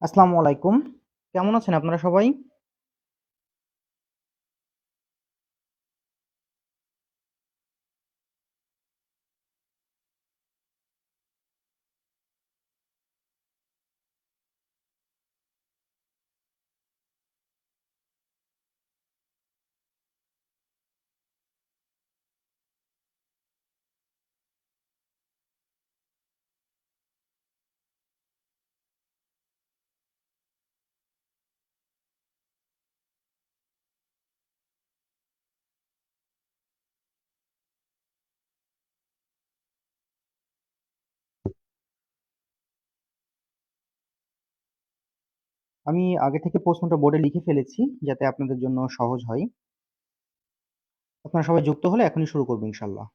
আসসালামু আলাইকুম। কেমন আছেন আপনারা সবাই? আমি আগে থেকে প্রশ্নটা বোর্ডে লিখে ফেলেছি যাতে আপনাদের জন্য সহজ হয়। আপনারা সবাই যুক্ত হলে এখনই শুরু করব ইনশাআল্লাহ।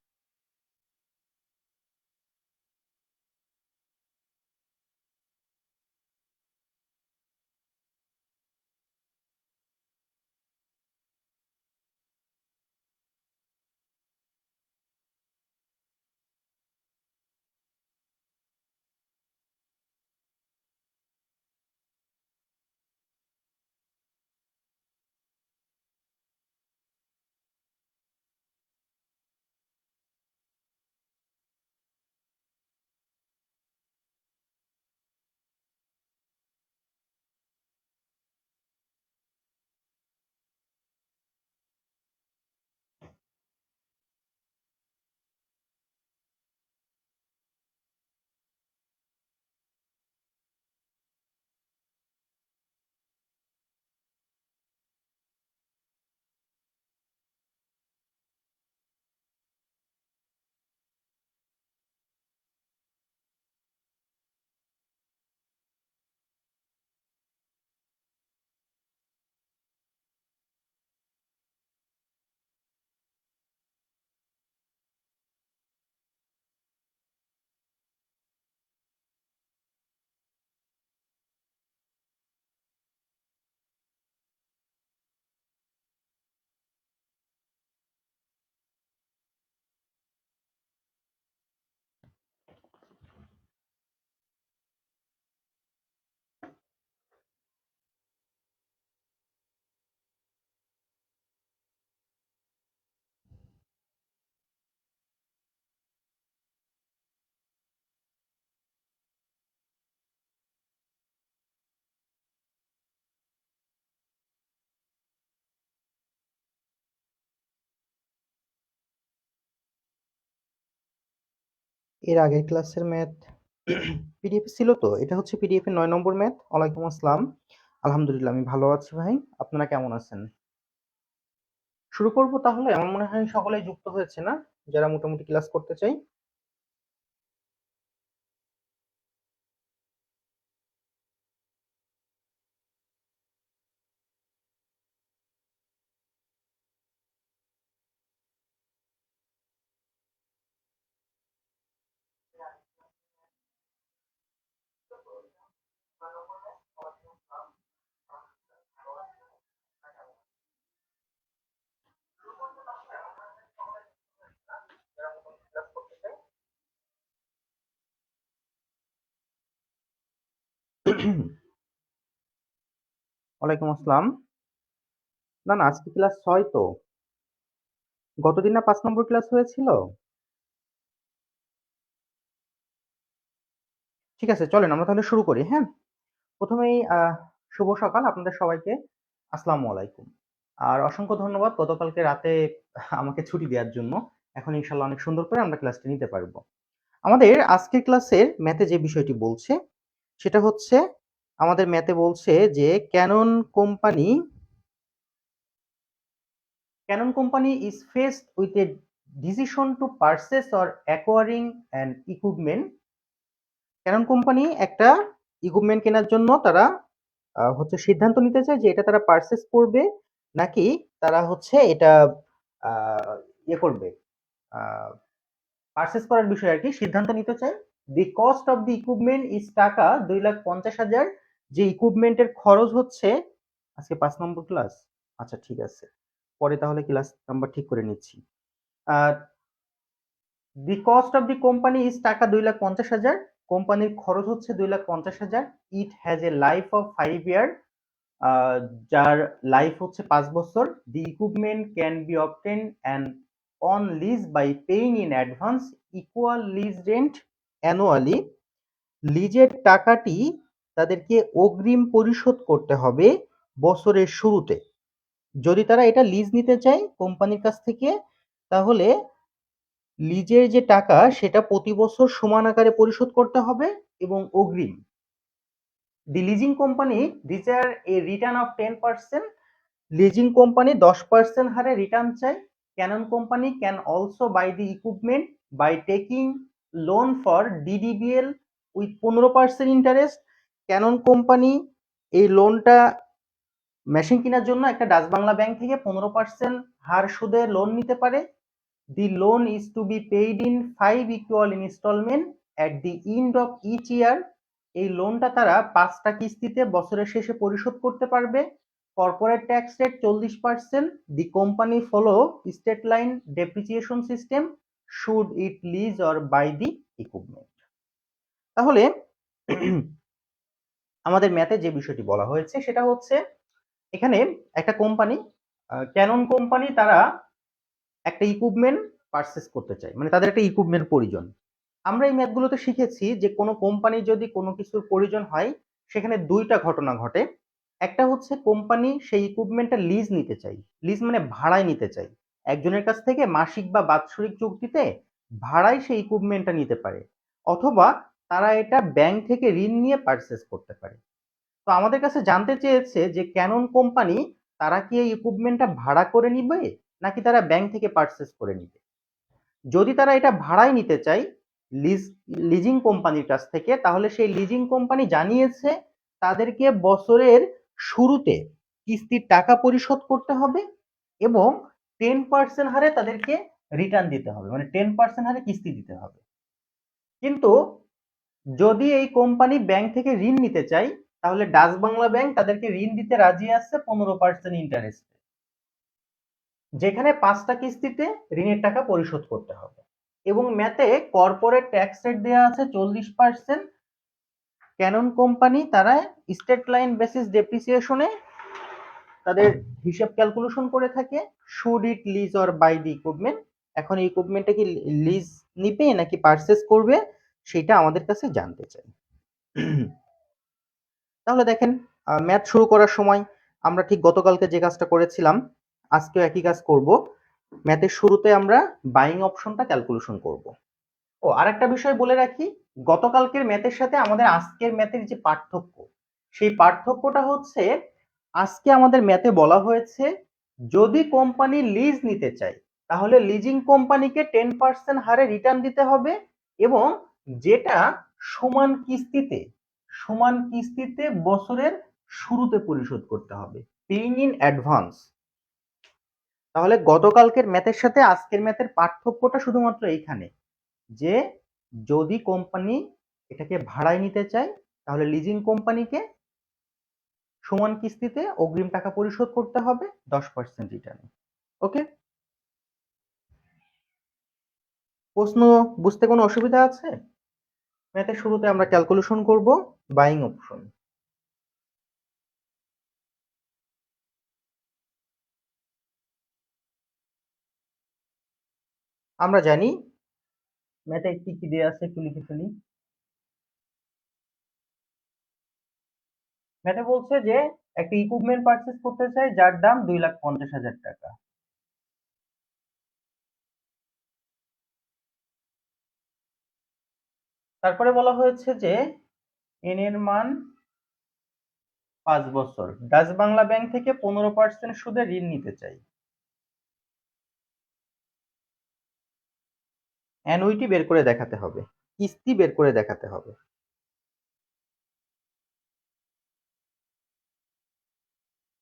এর আগের ক্লাসের ম্যাথ পিডিএফ ছিল তো? এটা হচ্ছে পিডিএফ এর ৯ নম্বর ম্যাথ। ওয়ালাইকুম আসসালাম। আলহামদুলিল্লাহ আমি ভালো আছি ভাই। আপনারা কেমন আছেন? শুরু করব তাহলে? আমার মনে হয় সকলেই যুক্ত হয়েছে না? যারা মোটামুটি ক্লাস করতে চাই। ওয়ালাইকুম আসসালাম। না, না আজকে ক্লাস ৬ তো। গতদিন না ৫ নম্বর ক্লাস হয়েছিল? ঠিক আছে চলেন আমরা তাহলে শুরু করি, হ্যাঁ? প্রথমেই শুভ সকাল আপনাদের সবাইকে। আসসালামু আলাইকুম। আর অসংখ্য ধন্যবাদ গতকালকে রাতে আমাকে ছুটি দেওয়ার জন্য। এখন ইনশাআল্লাহ অনেক সুন্দর করে আমরা ক্লাসটি নিতে পারবো। আমাদের আজকের ক্লাসের ম্যাথে যে বিষয়টি বলছে, সেটা হচ্ছে আমাদের ম্যাথে বলছে যে Canon company is faced with a decision to purchase or acquiring an equipment। Canon company একটা ইকুইপমেন্ট কেনার জন্য তারা হচ্ছে সিদ্ধান্ত নিতে চায় যে এটা তারা পারচেজ করবে নাকি তারা হচ্ছে এটা আ ইয়ে করবে, আ পারচেজ করার বিষয়ে আরকি সিদ্ধান্ত নিতে চায়। The cost of the equipment is টাকা ২,৫০,০০০। যে ইকুইপমেন্টের খরচ হচ্ছে আজকে ৫ নম্বর ক্লাস? আচ্ছা ঠিক আছে। পরে তাহলে ক্লাস নাম্বার ঠিক করে নিচ্ছি। Uh the cost of the company is টাকা ২,৫০,০০০। কোম্পানির খরচ হচ্ছে 2,50,000। It has a life of 5 year, যার লাইফ হচ্ছে 5 বছর। The equipment can be obtain and on lease by paying in advance equal lease rent annually. লিজের টাকাটি তাদেরকে অগ্রিম পরিশোধ করতে হবে বছরের শুরুতে। যদি তারা এটা লিজ নিতে চায় কোম্পানির কাছ থেকে, তাহলে লিজের যে টাকা সেটা প্রতি বছর সমান আকারে পরিশোধ করতে হবে এবং অগ্রিম। The leasing company desire a return of 10%। Leasing company 10% হারে রিটার্ন চায়। Canon company can also buy the equipment by taking loan for DDBL with 15% interest. Canon company এই লোনটা মেশিন কেনার জন্য একটা ডাচ বাংলা ব্যাংক থেকে 15% হার সুদে লোন নিতে পারে। The loan is to be paid in 5 equal installment at the end of each year. এই লোনটা তারা 5টা কিস্তিতে বছরের শেষে পরিশোধ করতে পারবে। Corporate tax rate 40%। The company follow straight line depreciation system should it lease or buy the equipment. তাহলে আমাদের ম্যাথে যে বিষয়টি বলা হয়েছে সেটা হচ্ছে, এখানে একটা কোম্পানি, ক্যানন কোম্পানি, তারা একটা ইকুইপমেন্ট পারচেস করতে চায়, মানে তাদের একটা ইকুইপমেন্ট প্রয়োজন। আমরা এই ম্যাথগুলোতে শিখেছি যে কোনো কোম্পানি যদি কোনো কিছুর প্রয়োজন হয়, সেখানে দুইটা ঘটনা ঘটে। একটা হচ্ছে কোম্পানি সেই ইকুইপমেন্টটা লিজ নিতে চাই, লিজ মানে ভাড়ায় নিতে চাই, একজনের কাছ থেকে মাসিক বা বাৎসরিক চুক্তিতে ভাড়ায় সেই ইকুইপমেন্টটা নিতে পারে, অথবা তারা এটা ব্যাংক থেকে ঋণ নিয়ে পারচেস করতে পারে। তো আমাদের কাছে জানতে চেয়েছে যে ক্যানন কোম্পানি তারা কি এই ইকুইপমেন্টটা ভাড়া করে নিবে নাকি তারা ব্যাংক থেকে পারচেস করে নিবে। যদি তারা এটা ভাড়ায় নিতে চায় লিজিং কোম্পানির কাছ থেকে, তাহলে সেই লিজিং কোম্পানি জানিয়েছে তাদেরকে বছরের শুরুতে কিস্তির টাকা পরিশোধ করতে হবে এবং 10% হারে তাদেরকে রিটার্ন দিতে হবে, মানে 10% হারে কিস্তি দিতে হবে। কিন্তু যদি এই কোম্পানি ব্যাংক থেকে ঋণ নিতে চায়, তাহলে ডাচ বাংলা ব্যাংক তাদেরকে ঋণ দিতে রাজি আছে 15% ইন্টারেস্টে, যেখানে 5টা কিস্তিতে ঋণের টাকা পরিশোধ করতে হবে। এবং ম্যাথে কর্পোরেট ট্যাক্স রেট দেওয়া আছে 40%। ক্যানন কোম্পানি তারা স্টেট লাইন বেসিস ডেপ্রিসিয়েশনে তাদের হিসাব ক্যালকুলেশন করে থাকে। Should it lease or buy the equipment. এখন এই ইকুইপমেন্টটা কি লিজ নিবে নাকি পারচেস করবে, সেটা আমাদের কাছে জানতে চাই। তাহলে দেখেন, ম্যাথ শুরু করার সময় আমরা ঠিক গতকালকে যে কাজটা করেছিলাম, আজকেও একই কাজ করব। ম্যাথের শুরুতে আমরা বাইং অপশনটা ক্যালকুলেশন করব। ও আরেকটা বিষয় বলে রাখি, গতকালকের ম্যাথের সাথে আমাদের আজকের ম্যাথের যে পার্থক্য, সেই পার্থক্যটা হচ্ছে, আজকে আমাদের ম্যাথে বলা হয়েছে যদি কোম্পানি লিজ নিতে চায় তাহলে লিজিং কোম্পানিকে 10% হারে রিটার্ন দিতে হবে এবং যেটা সমান কিস্তিতে বছরের শুরুতে পরিশোধ করতে হবে, পেইং ইন অ্যাডভান্স। তাহলে গতকালকের ম্যাথের সাথে আজকের ম্যাথের পার্থক্যটা শুধুমাত্র এইখানে, যে যদি কোম্পানি এটাকে ভাড়ায় নিতে চায় তাহলে লিজিং কোম্পানিকে সমান কিস্তিতে অগ্রিম টাকা পরিশোধ করতে হবে 10% রিটার্নে। ওকে, প্রশ্ন বুঝতে কোনো অসুবিধা আছে? ম্যাথের শুরুতে আমরা ক্যালকুলেশন করব বাইং অপশন। আমরা জানি ম্যাথে কি কি দেওয়া আছে, একটু লিখে ফেলি। ম্যাথে বলছে যে একটা ইকুইপমেন্ট পারচেজ করতে চাই যার দাম 2,50,000 টাকা। তারপরে বলা হয়েছে যে এন এর মান 5 বছর, ডাচ বাংলা ব্যাংক থেকে 15% সুদে ঋণ নিতে চাই। অ্যানুইটি বের করে দেখাতে হবে, কিস্তি বের করে দেখাতে হবে।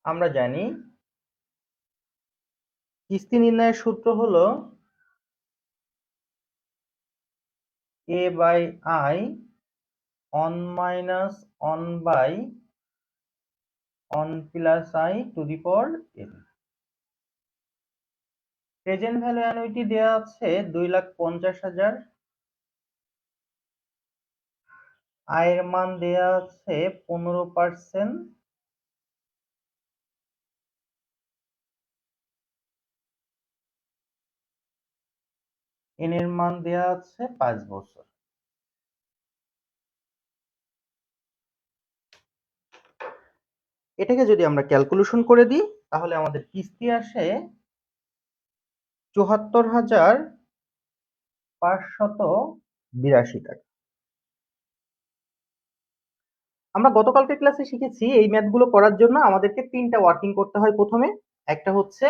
আমরা জানি কিস্তি নির্ণয়ের সূত্র হলো a by i on minus on by on plus i to the power n। Present value annuity দেওয়া আছে 2,50,000। আয়ের মান দেয়া আছে 15%, এন এর মান দেয়া আছে 5 বছর। এটাকে যদি আমরা ক্যালকুলেশন করে দিই তাহলে আমাদের কিস্তি আসে ৭৪,৫৮২ টাকা। আমরা গতকালকের ক্লাসে শিখেছি এই ম্যাথগুলো করার জন্য আমাদেরকে ৩টা ওয়ার্কিং করতে হয় প্রথমে। একটা হচ্ছে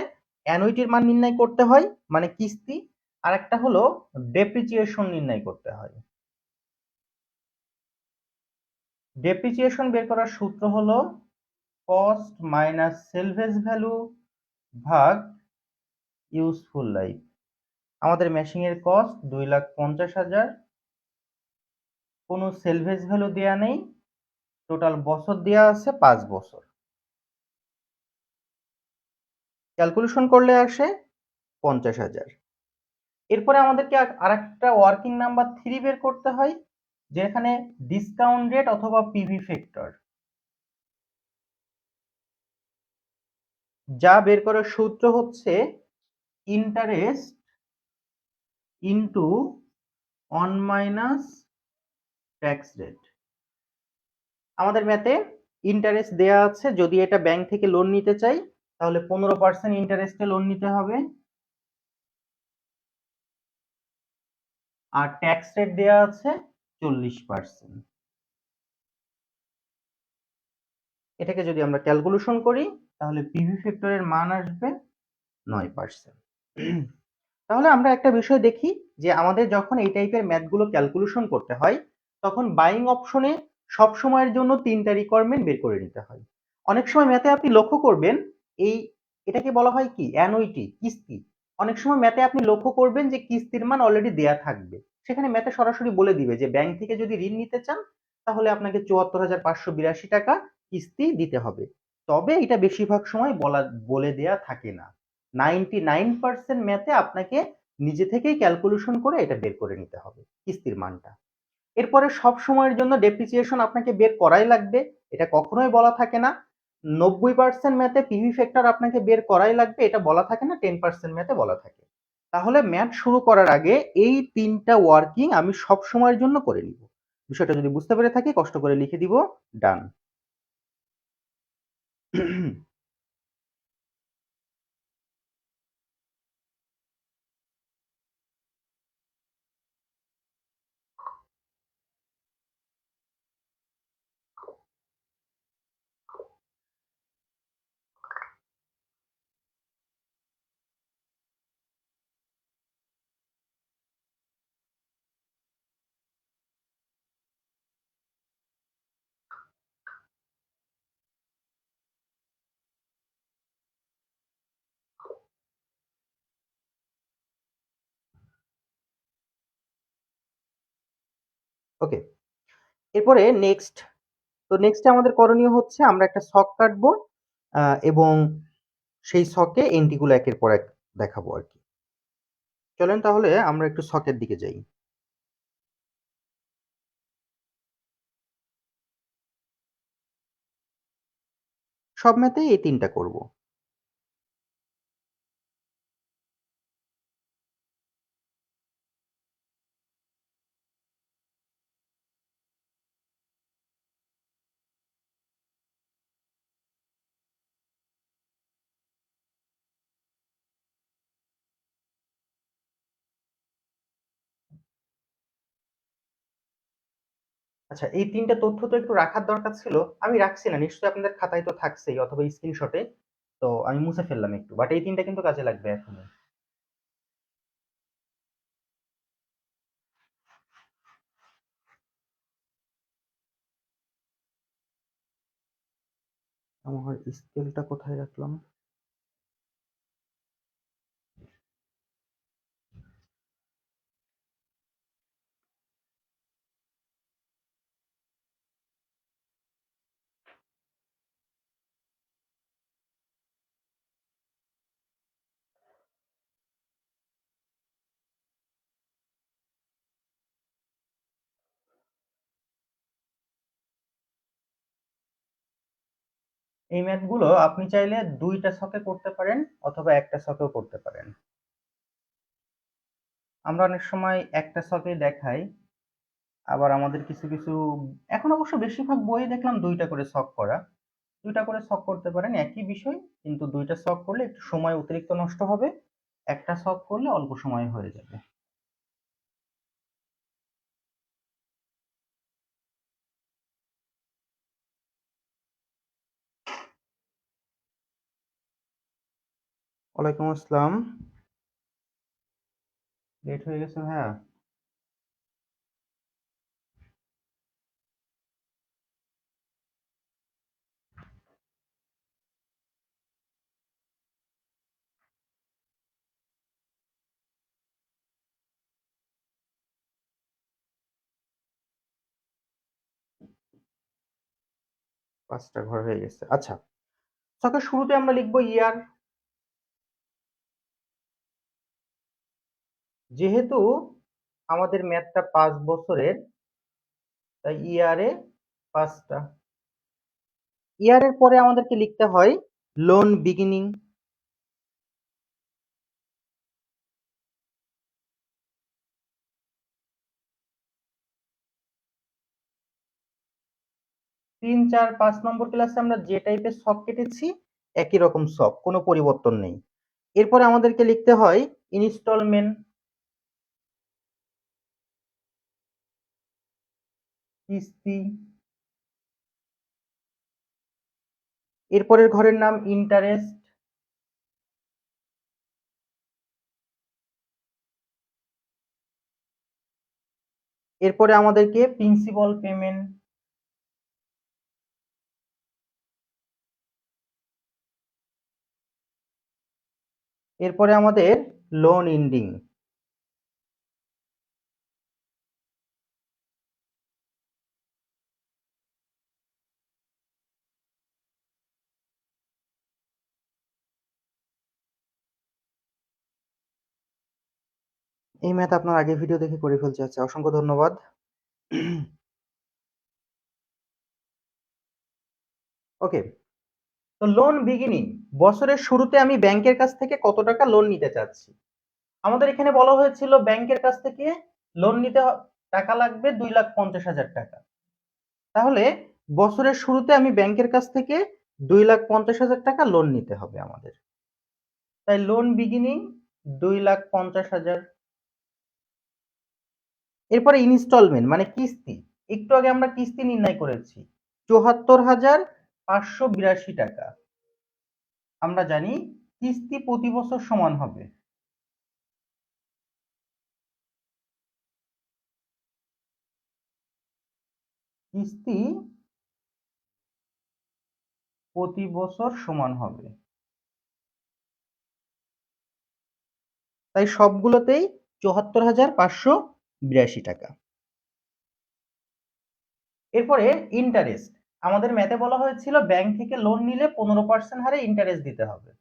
অ্যানুইটির মান নির্ণয় করতে হয়, মানে কিস্তি। আরেকটা হলো ডেপ্রিসিয়েশন নির্ণয় করতে হয়। ডেপ্রিসিয়েশন বের করার সূত্র হলো কস্ট মাইনাস সেলভেজ ভ্যালু ভাগ ইউজফুল লাইফ। আমাদের মেশিনের কস্ট 2,50,000, কোনো সেলভেজ ভ্যালু দেয়া নেই, টোটাল বছর দেয়া আছে 5 বছর। ক্যালকুলেশন করলে আসে 50,000। এরপরে আমাদেরকে আরেকটা ওয়ার্কিং নাম্বার 3 বের করতে হয়, যেখানে ডিসকাউন্ট রেট অথবা পিভি ফ্যাক্টর, যা বের করার সূত্র হচ্ছে interest into 1 minus tax rate. আমাদের ম্যাথে ইন্টারেস্ট দেয়া আছে, যদি এটা ব্যাংক থেকে লোন নিতে চাই তাহলে 15% ইন্টারেস্টে লোন নিতে হবে, আর ট্যাক্স রেট দেয়া আছে 40%। এটাকে যদি আমরা ক্যালকুলেশন করি তাহলে পিভি ফ্যাক্টরের মান আসবে 9%। তাহলে আমরা একটা বিষয় দেখি যে আমাদের যখন এই টাইপের ম্যাথগুলো ক্যালকুলেশন করতে হয় তখন বাইং অপশনে সব সময়ের জন্য 3টা রিকোয়ারমেন্ট বের করে নিতে হয়। অনেক সময় ম্যাথে আপনি লক্ষ্য করবেন এই এটাকে বলা হয় কি অ্যানুইটি, কিস্তি। অনেক সময় ম্যাথে আপনি লক্ষ্য করবেন যে কিস্তির মান অলরেডি দেয়া থাকবে, সেখানে ম্যাথে সরাসরি বলে দিবে যে ব্যাংক থেকে যদি ঋণ নিতে চান তাহলে আপনাকে ৭৪,৫৮২ টাকা কিস্তি দিতে হবে। তবে এটা বেশিরভাগ সময় বলে দেয়া থাকে না। 99% ম্যাথে আপনাকে নিজে থেকেই ক্যালকুলেশন করে এটা বের করে নিতে হবে কিস্তির মানটা। এরপরে সব সময়ের জন্য ডেপ্রিসিয়েশন আপনাকে বের করাই লাগবে, এটা কখনোই বলা থাকে না। 90% ম্যাথে পিভি ফ্যাক্টর আপনাকে বের করাই লাগবে, এটা বলা থাকে না। 10% ম্যাথে বলা থাকে। তাহলে ম্যাথ শুরু করার আগে এই 3টা ওয়ার্কিং আমি সব সময়ের জন্য করে নিব। বিষয়টা যদি বুঝতে পেরে থাকি কষ্ট করে লিখে দিব ডান। ওকে, এরপরে নেক্সট আমাদের করণীয় হচ্ছে আমরা একটা ছক কাটবো এবং সেই ছকে এন্ট্রি গুলো একের পর এক দেখাবো আর কি। চলেন তাহলে আমরা একটু ছকের দিকে যাই। সব ম্যাথেই এই 3টা করব। আচ্ছা, এই 3টা তথ্য তো একটু রাখার দরকার ছিল। আমি রাখছি না, নিশ্চয়ই আপনাদের খাতায় তো থাকছেই অথবা স্ক্রিনশটে। তো আমি মুছে ফেললাম একটু, বাট এই 3টা কিন্তু কাজে লাগবে এখন। আমার স্কেলটা কোথায় রাখলাম? এই ম্যাথগুলো আপনি চাইলে 2টা ছকে করতে পারেন অথবা একটা ছকেও করতে পারেন। আমরা অনেক সময় একটা ছকে দেখাই, আবার আমাদের কিছু কিছু এখন অবশ্য বেশিরভাগ বইয়ে দেখলাম 2টা করে ছক করা। 2টা করে ছক করতে পারেন, একই বিষয়, কিন্তু 2টা ছক করলে একটু সময় অতিরিক্ত নষ্ট হবে, একটা ছক করলে অল্প সময়ে হয়ে যাবে। ওয়ালাইকুম আসসালাম। লেট হয়ে গেছে ভাইয়া? 5টা ঘর হয়ে গেছে। আচ্ছা, ছকের শুরুতে আমরা লিখবো ইয়ার। যেহেতু আমাদের ম্যাথটা 5 বছরের, তাই ইয়ারে 5টা। ইয়ারের পরে আমাদেরকে লিখতে হয় লোন বিগিনিং। তিন চার 5 নম্বর ক্লাসে আমরা যে টাইপের ছক কেটেছি একই রকম ছক, কোনো পরিবর্তন নেই। এরপরে আমাদেরকে লিখতে হয় ইনস্টলমেন্ট, কিস্তি। এরপরের ঘরের নাম ইন্টারেস্ট। এরপরে আমাদেরকে প্রিন্সিপাল পেমেন্ট। এরপরে আমাদের লোন এন্ডিং। এই ম্যাথ আপনার আগের ভিডিও দেখে করে ফেলছে। আচ্ছা, অসংখ্য ধন্যবাদ। ওকে, তো লোন বিগিনিং, বছরের শুরুতে আমি ব্যাংকের কাছ থেকে কত টাকা লোন নিতে চাচ্ছি। আমাদের এখানে বলা হয়েছিল ব্যাংকের কাছ থেকে লোন নিতে টাকা লাগবে 2,50,000 টাকা। তাহলে বছরের শুরুতে আমি ব্যাংকের কাছ থেকে 2,50,000 টাকা লোন নিতে হবে আমাদের। তাই লোন বিগিনিং 2,50,000। এরপরে ইনস্টলমেন্ট মানে কিস্তি। একটু আগে আমরা কিস্তি নির্ণয় করেছি 74,582 টাকা। আমরা জানি কিস্তি প্রতি বছর সমান হবে কিস্তি প্রতি বছর সমান হবে, তাই সবগুলোতেই 74,582 টাকা। এরপরে ইন্টারেস্ট, আমাদের ম্যাথে বলা হয়েছিল ব্যাংক থেকে লোন নিলে 15% হারে ইন্টারেস্ট দিতে হবে।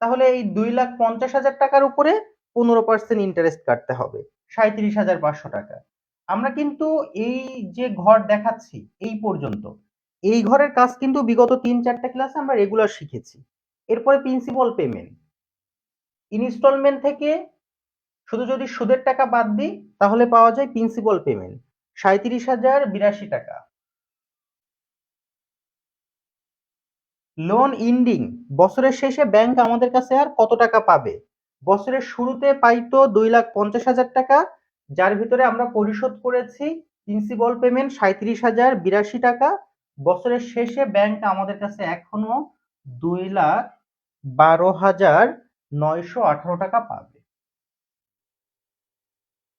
তাহলে এই 2,50,000 টাকার উপরে 15% ইন্টারেস্ট কাটতে হবে, 37,500 টাকা। আমরা কিন্তু এই যে ঘর দেখাচ্ছি এই পর্যন্ত, এই ঘরের কাজ কিন্তু বিগত 3-4টা ক্লাসে আমরা রেগুলার শিখেছি। এরপরে প্রিন্সিপাল পেমেন্ট, ইনস্টলমেন্ট থেকে শুধু যদি সুদের টাকা বাদ দিই তাহলে পাওয়া যায় প্রিন্সিপাল পেমেন্ট 37,082 টাকা। লোন ইন্ডিং, বছরের শেষে ব্যাংক আমাদের কাছে আর কত টাকা পাবে। বছরের শুরুতে পাইতো 2,50,000 টাকা, যার ভিতরে আমরা পরিশোধ করেছি প্রিন্সিপাল পেমেন্ট 37,082 টাকা। বছরের শেষে ব্যাংক আমাদের কাছে এখনো 2,12,918 টাকা পাবে।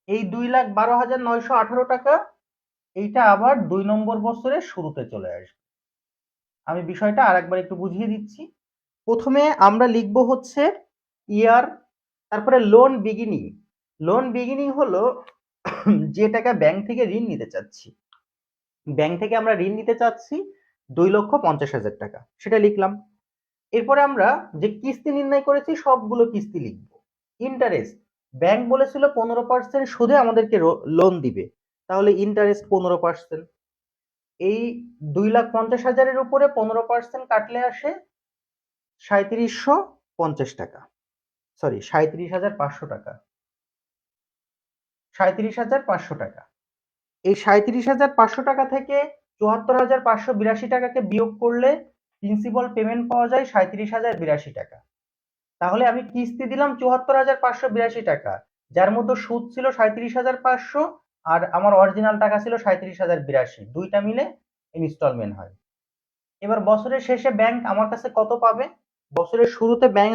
এই 2,12,918 টাকা এইটা আবার 2 নম্বর বছরের শুরুতে চলে আসবে। আমি বিষয়টা আরেকবার একটু বুঝিয়ে দিচ্ছি। প্রথমে আমরা লিখব হচ্ছে ইয়ার, তারপরে লোন বিগিনিং। লোন বিগিনিং হলো যে টাকা ব্যাংক থেকে ঋণ নিতে চাচ্ছি। ব্যাংক থেকে আমরা ঋণ নিতে চাচ্ছি 2,50,000 টাকা, সেটা লিখলাম। এরপরে আমরা যে কিস্তি নির্ণয় করেছি সবগুলো কিস্তি লিখব। ইন্টারেস্ট, ব্যাংক বলেছিল 15% সুদে আমাদেরকে লোন দিবে, তাহলে ইন্টারেস্ট 15%। এই 2,50,000-এর উপরে 15% কাটলে আসে 3750 টাকা, সরি 37,500 টাকা, 37,500 টাকা। এই 37,500 টাকা থেকে 74,582 টাকাকে বিয়োগ করলে প্রিন্সিপাল পেমেন্ট পাওয়া যায় 37,082 টাকা। তাহলে আমি কিস্তি দিলাম 74,582 টাকা, যার মধ্যে সুদ ছিল 37,500 আর আমার অরিজিনাল টাকা ছিল 37,082, দুইটা মিলে ইনস্টলমেন্ট হয়। এবার বছরের শেষে ব্যাংক আমার কাছে কত পাবে? বছরের শুরুতে ব্যাংক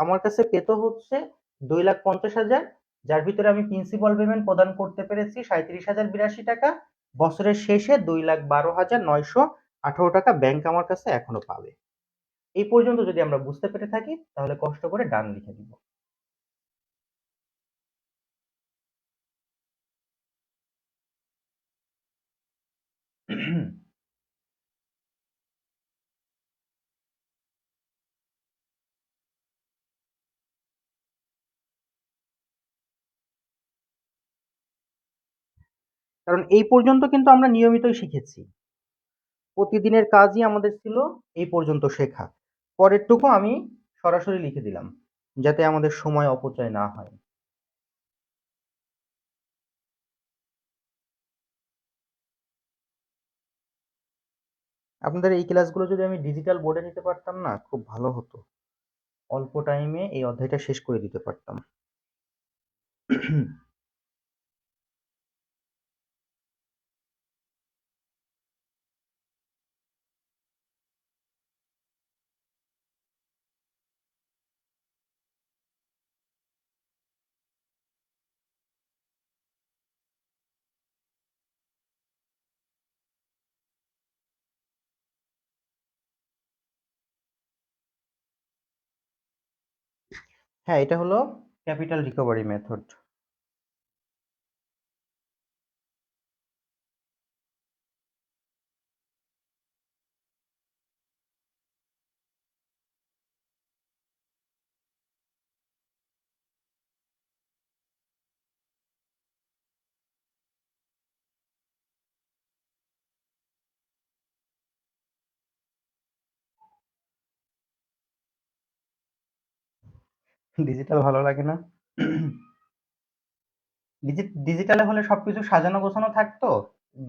আমার কাছে পেত হচ্ছে 2,50,000, যার ভিতরে আমি প্রিন্সিপাল পেমেন্ট প্রদান করতে পেরেছি 37,082 টাকা। বছরের শেষে 2,12,918 টাকা ব্যাংক আমার কাছে এখনো পাবে। এই পর্যন্ত যদি আমরা বুঝতে পেরে থাকি তাহলে কষ্ট করে ডান লিখে দিব। কারণ এই পর্যন্ত কিন্তু আমরা নিয়মিতই শিখেছি, প্রতিদিনের কাজই আমাদের ছিল এই পর্যন্ত শেখা। পরেরটুকু আমি সরাসরি লিখে দিলাম যাতে আমাদের সময় অপচয় না হয়। আপনাদের এই ক্লাসগুলো যদি আমি ডিজিটাল বোর্ডে নিতে পারতাম না, খুব ভালো হতো। অল্প টাইমে এই অধ্যায়টা শেষ করে দিতে পারতাম। হ্যাঁ, এটা হলো ক্যাপিটাল রিকভারি মেথড। ডিজিটাল ভালো লাগে না? ডিজিটালে হলে সবকিছু সাজানো গোছানো থাকতো,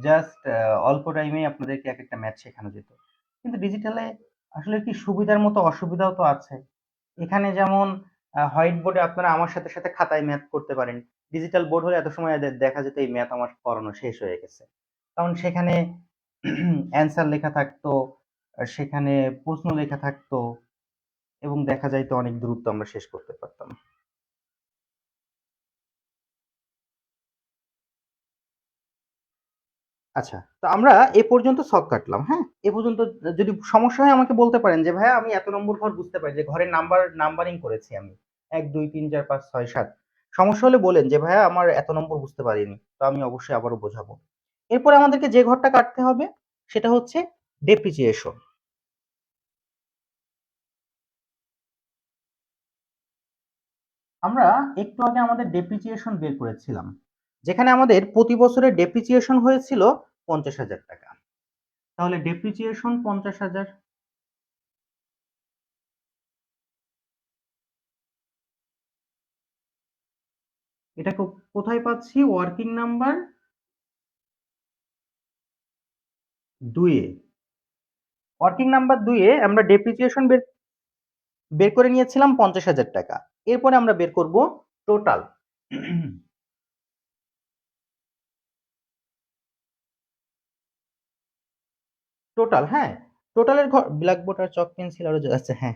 জাস্ট অল্প টাইমে আপনাদেরকে এক একটা ম্যাথ শেখানো যেত। কিন্তু ডিজিটালে আসলে কি সুবিধার মতো অসুবিধাও তো আছে। এখানে যেমন হোয়াইট বোর্ডে আপনারা আমার সাথে সাথে খাতায় ম্যাথ করতে পারেন, ডিজিটাল বোর্ড হলে এত সময় দেখা যেত এই ম্যাথ আমার পড়ানো শেষ হয়ে গেছে, কারণ সেখানে অ্যান্সার লেখা থাকতো, সেখানে প্রশ্ন লেখা থাকতো এবং দেখা যাইতো অনেক দ্রুত আমরা শেষ করতে পারতাম। আচ্ছা, তো আমরা এ পর্যন্ত সব কাটলাম, হ্যাঁ? এ পর্যন্ত যদি সমস্যা হয় আমাকে বলতে পারেন যে ভাইয়া আমি এত নম্বর ঘর বুঝতে পারি যে ঘরের নাম্বারিং করেছি আমি 1 2 3 4 5 6 7। সমস্যা হলে বলেন যে ভাইয়া আমার এত নম্বর বুঝতে পারিনি, তো আমি অবশ্যই আবারও বোঝাবো। এরপরে আমাদেরকে যে ঘরটা কাটতে হবে সেটা হচ্ছে ডেপ্রিসিয়েশন। আমরা একটু আগে আমাদের ডেপ্রিসিয়েশন বের করেছিলাম, যেখানে আমাদের প্রতি বছরের ডেপ্রিসিয়েশন হয়েছিল 50,000 টাকা। তাহলে ডেপ্রিসিয়েশন 50,000, এটা কোথায় পাচ্ছি? ওয়ার্কিং নাম্বার 2 এ। ওয়ার্কিং নাম্বার 2 এ আমরা ডেপ্রিসিয়েশন বের বের করে নিয়েছিলাম 50,000 টাকা। এরপরে আমরা বের করব টোটাল। টোটাল, হ্যাঁ, টোটালের ঘর ব্ল্যাকবোর্ড আর চক পেন্সিল আরো আছে, হ্যাঁ।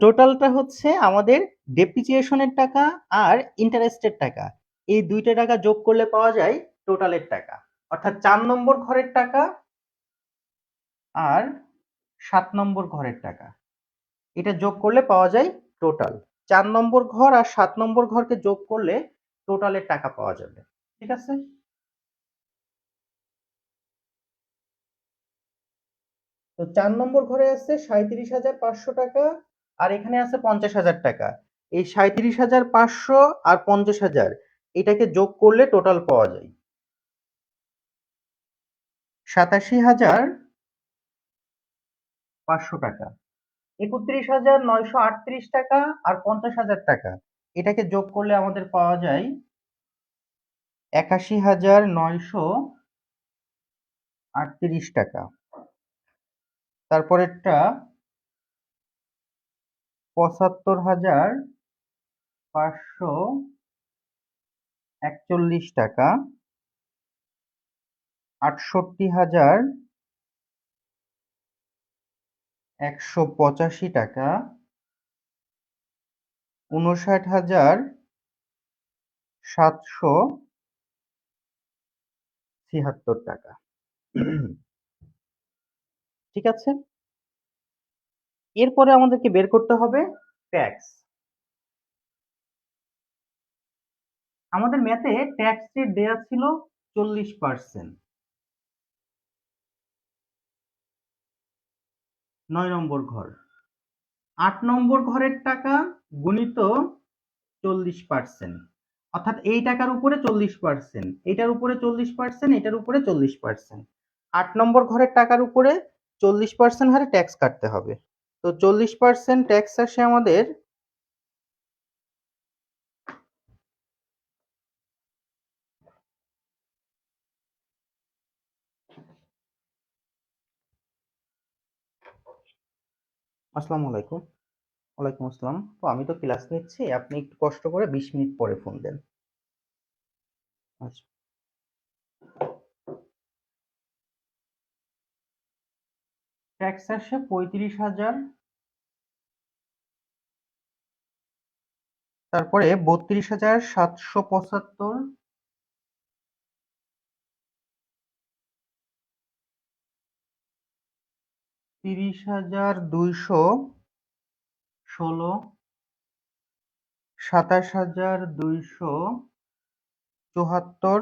টোটালটা হচ্ছে আমাদের ডেপ্রিসিয়েশনের টাকা আর ইন্টারেস্টের টাকা, এই দুইটা টাকা যোগ করলে পাওয়া যায় টোটালের টাকা। অর্থাৎ 4 নম্বর ঘরের টাকা আর 7 নম্বর ঘরের টাকা, এটা যোগ করলে পাওয়া যায় টোটাল। 4 নম্বর ঘর আর 7 নম্বর ঘরকে যোগ করলে টোটালের টাকা পাওয়া যাবে। ঠিক আছে? তো 4 নম্বর ঘরে আছে 37,500 টাকা আর এখানে আছে 50,000 টাকা। এই 37,500 আর 50,000 এটাকে যোগ করলে টোটাল পাওয়া যায় 87,500 টাকা, 31,938 টাকা আর 50,000 টাকা, এটাকে যোগ করলে আমাদের পাওয়া যায় 81,938 টাকা। তারপরেরটা 75,541 টাকা, 68,185 টাকা, 59,776 টাকা। ঠিক আছে, এরপরে আমাদেরকে বের করতে হবে ট্যাক্স। আমাদের ম্যাথে ট্যাক্স রেট দেয়া ছিল 40%। 9 নম্বর ঘর, 8 নম্বর ঘরের টাকা গুণিত 40%, অর্থাৎ এই টাকার উপরে 40%, এটার উপরে 40%, এটার উপরে 40%। 8 নম্বর ঘরের টাকার উপরে 40% হারে ট্যাক্স কাটতে হবে। তো 40% ট্যাক্স আসে আমাদের আসসালামু আলাইকুম। ওয়ালাইকুম আসসালাম। তো আমি তো ক্লাস নিচ্ছি, আপনি একটু কষ্ট করে 20 মিনিট পরে ফোন দেন। আচ্ছা, ট্যাক্স আসে 35,000, তারপরে 32,775, 30,216, 27,274,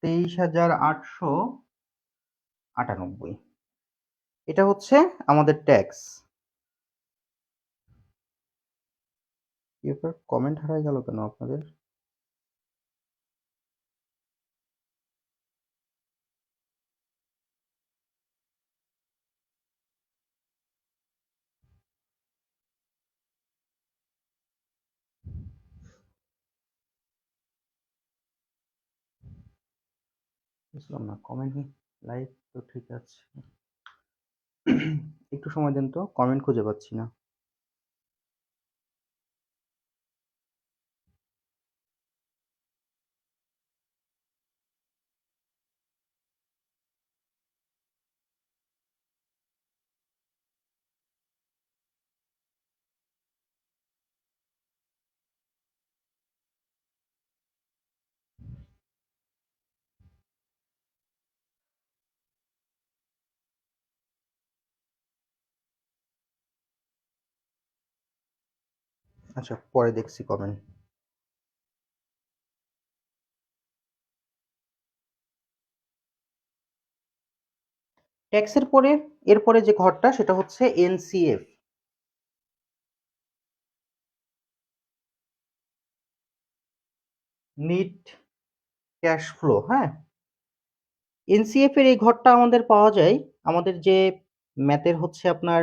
23,898। এটা হচ্ছে আমাদের ট্যাক্স। এরপর কমেন্ট হারাই গেল কেন আপনাদের? বুঝলাম না, কমেন্ট লাইক তো ঠিক আছে, একটু সময় দেন তো, কমেন্ট খুঁজে পাচ্ছি না। আচ্ছা, পরে দেখছি কমেন্ট। ট্যাক্সের পরে এরপরে যে ঘরটা সেটা হচ্ছে এনসিএফ, নিট ক্যাশ ফ্লো। হ্যাঁ, এনসিএফ এর এই ঘরটা আমাদের পাওয়া যায় আমাদের যে ম্যাথের হচ্ছে আপনার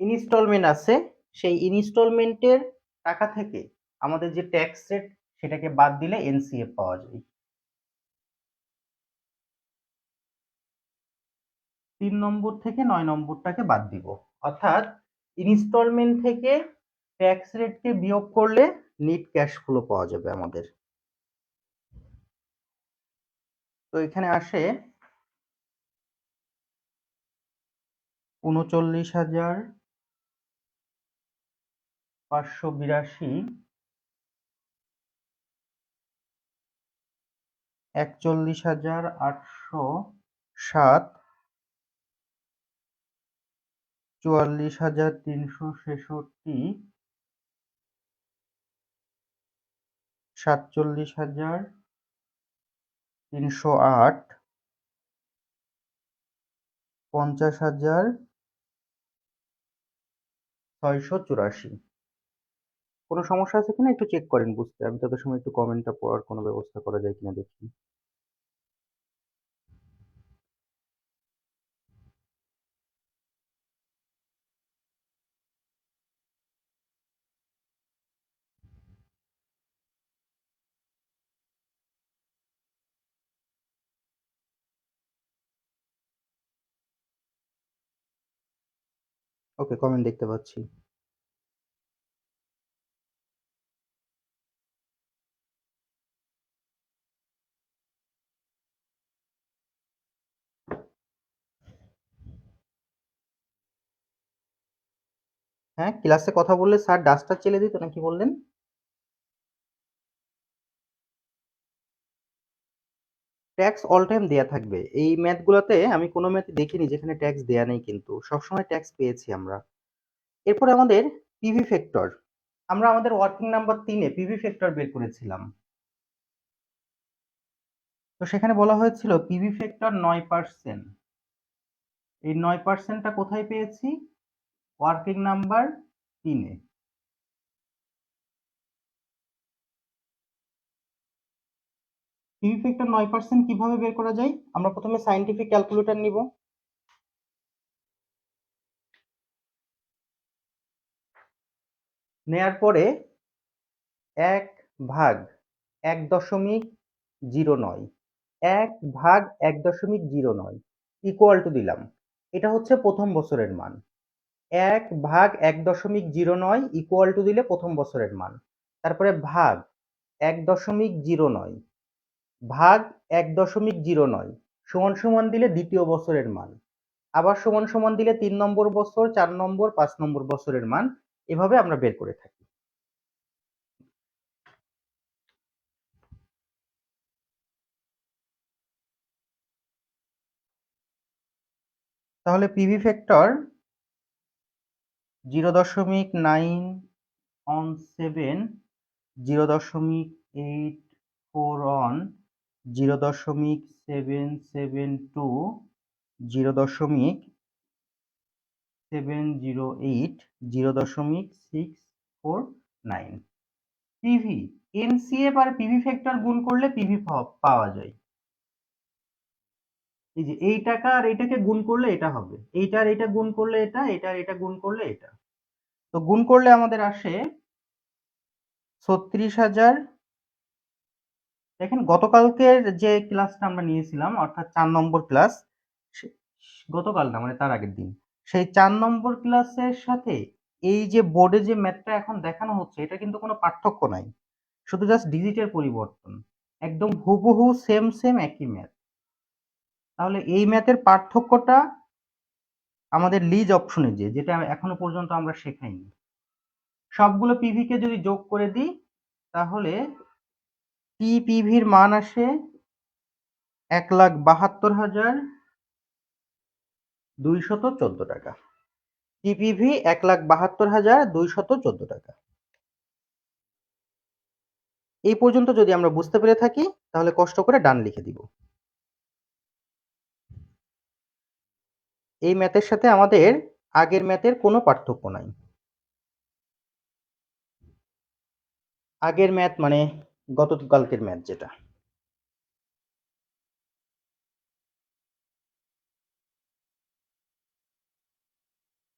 ইনস্টলমেন্ট আছে, সেই ইনস্টলমেন্টের টাকা থেকে আমাদের যে ট্যাক্স রেট সেটাকে বাদ দিলে এনসিএফ পাওয়া যায়। 3 নম্বর থেকে 9 নম্বরটাকে বাদ দিব, অর্থাৎ ইনস্টলমেন্ট থেকে ট্যাক্স রেটকে বিয়োগ করলে নিট ক্যাশ ফ্লো পাওয়া যাবে আমাদের। তো এখানে আসে 39,582, 41,807, 44,366, 47,308, 50,684। কোনো সমস্যা আছে কিনা একটু চেক করেন বুঝতে। আমি তত সময় একটু কমেন্টটা পড়ার কোনো ব্যবস্থা করা যায় কিনা দেখি। ওকে, কমেন্ট দেখতে পাচ্ছি। হ্যাঁ, ক্লাসে কথা বললে স্যার ডাস্টার চেলে দিত নাকি বললেন? ট্যাক্স অল টাইম দেয়া থাকবে। এই ম্যাথগুলোতে আমি কোনো ম্যাথই দেখিনি যেখানে ট্যাক্স দেয়া নেই কিন্তু। সবসময় ট্যাক্স পেয়েছি আমরা। এরপরে আমাদের পিভি ফ্যাক্টর। আমরা আমাদের ওয়ার্কিং নাম্বার ৩ এ পিভি ফ্যাক্টর বের করেছিলাম। তো সেখানে বলা হয়েছিল পিভি ফ্যাক্টর ৯%। এই ৯%টা কোথায় পেয়েছি? ওয়ার্কিং নাম্বার ৩ এ। পিভি ফ্যাক্টর ৯% কিভাবে বের করা যায়? আমরা প্রথমে সায়েন্টিফিক ক্যালকুলেটর নিব। নেয়ার পরে ১ ভাগ ১.০৯ ১ ভাগ ১.০৯ ইকুয়াল টু দিলাম। এটা হচ্ছে প্রথম বছরের মান। ১ ভাগ ১.০৯ ইকুয়াল টু দিলে প্রথম বছরের মান। তারপরে ভাগ ১.০৯ ভাগ ১.০৯ সমান সমান দিলে দ্বিতীয় বছরের মান। আবার সমান সমান দিলে ৩ নম্বর বছর, ৪ নম্বর, ৫ নম্বর বছরের মান। এভাবে আমরা বের করে থাকি। তাহলে পিভি ফ্যাক্টর 0.917, 0.841, 0.772, 0.708, 0.649। পিভি এনসিএফ আর পিভি ফ্যাক্টর গুণ করলে পিভি পাওয়া যায়। এই যে এই টাকা আর এইটাকে গুণ করলে এটা হবে, এইটা আর এটা গুণ করলে এটা, এটা আর এটা গুণ করলে এটা। তো গুণ করলে আমাদের আসে ৩৬,০০০। দেখেন গতকালকের যে ক্লাসটা আমরা নিয়েছিলাম অর্থাৎ ৪ নম্বর ক্লাস, গতকাল না মানে তার আগের দিন, সেই ৪ নম্বর ক্লাসের সাথে এই যে বোর্ডে যে ম্যাথটা এখন দেখানো হচ্ছে এটা কিন্তু কোনো পার্থক্য নাই, শুধু জাস্ট ডিজিটের পরিবর্তন। একদম হুবহু সেম সেম একই ম্যাথ। তাহলে এই ম্যাথের পার্থক্যটা আমাদের লিজ অপশনে যেটা এখনো পর্যন্ত আমরা শেখাইনি। সবগুলো পিভি কে যদি যোগ করে দিই তাহলে টিপিভির মান আসে ১,৭২,২১৪ টাকা। টিপিভি ১,৭২,২১৪ টাকা। এই পর্যন্ত যদি আমরা বুঝতে পেরে থাকি তাহলে কষ্ট করে ডান লিখে দিব। এই ম্যাথের সাথে আমাদের আগের ম্যাথের কোনো পার্থক্য নাই। আগের ম্যাথ মানে গতকালকের ম্যাথ যেটা।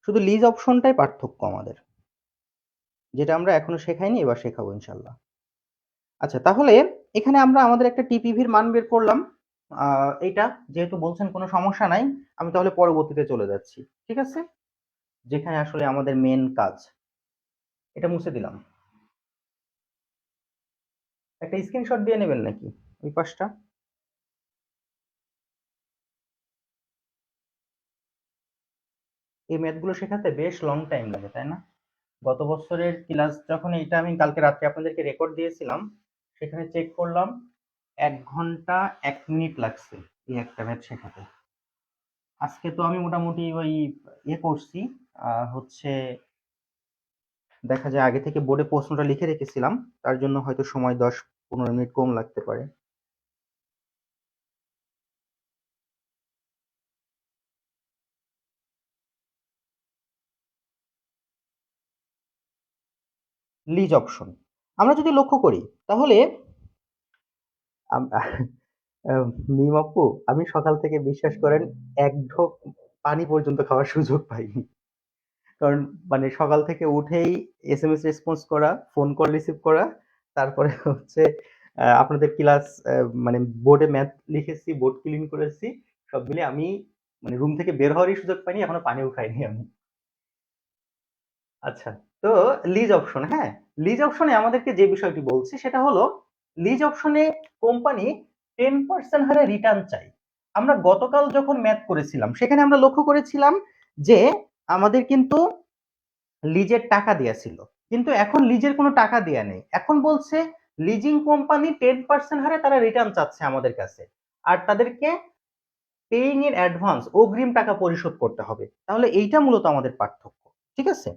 শুধু লিজ অপশনটাই পার্থক্য আমাদের, যেটা আমরা এখনো শেখাইনি, এবার শেখাবো ইনশাল্লাহ। আচ্ছা, তাহলে এখানে আমরা আমাদের একটা টিপিভির মান বের করলাম। এইটা যেহেতু বলছেন কোনো সমস্যা নাই, আমি তাহলে পরবর্তীতে চলে যাচ্ছি। ঠিক আছে, যেখানে আসলে আমাদের মেন কাজ। এটা মুছে দিলাম। একটা স্ক্রিনশট দিয়ে নেবেন নাকি ওই পাশটা? এই ম্যাথগুলো শেখাতে বেশ লং টাইম লাগে, তাই না? গত বছরের ক্লাস যখন এটা আমি কালকে রাত্রে আপনাদেরকে রেকর্ড দিয়েছিলাম, সেখানে চেক করলাম ১ ঘন্টা ১ মিনিট লাগছে এই একটা ম্যাথ শেখাতে। আজকে তো আমি মোটামুটি ওই করছি, হচ্ছে দেখা যায় আগে থেকে বোর্ডে প্রশ্নটা লিখে রেখেছিলাম, তার জন্য হয়তো সময় ১০-১৫ মিনিট কম লাগতে পারে। Lease option. আমরা যদি লক্ষ্য করি তাহলে মিম আপু, আমি সকাল থেকে বিশ্বাস করেন এক ঢোক পানি পর্যন্ত খাওয়ার সুযোগ পাইনি। কারণ মানে সকাল থেকে উঠেই এসএমএস রেসপন্স করা, ফোন কল রিসিভ করা, তারপরে হচ্ছে আপনাদের ক্লাস, মানে বোর্ডে ম্যাথ লিখেছি, বোর্ড ক্লিন করেছি, সব মিলে আমি মানে রুম থেকে বের হওয়ারই সুযোগ পাইনি, এখনো পানিও খাইনি আমি। আচ্ছা, তো লিজ অপশন, হ্যাঁ, লিজ অপশনে আমাদেরকে যে বিষয়টি বলছে সেটা হলো লিজ অপশনে কোম্পানি 10% হারে রিটার্ন চাই। আমরা গতকাল যখন ম্যাথ করেছিলাম সেখানে আমরা লক্ষ্য করেছিলাম যে আমাদের কিন্তু লিজের টাকা দেয়া ছিল, কিন্তু এখন লিজের কোনো টাকা দেয়া নেই। এখন বলছে লিজিং কোম্পানি 10% হারে তারা রিটার্ন চাচ্ছে আমাদের কাছে, আর তাদেরকে পেইং ইন অ্যাডভান্স, অগ্রিম টাকা পরিশোধ করতে হবে। তাহলে এইটা মূলত আমাদের পার্থক্য। ঠিক আছে,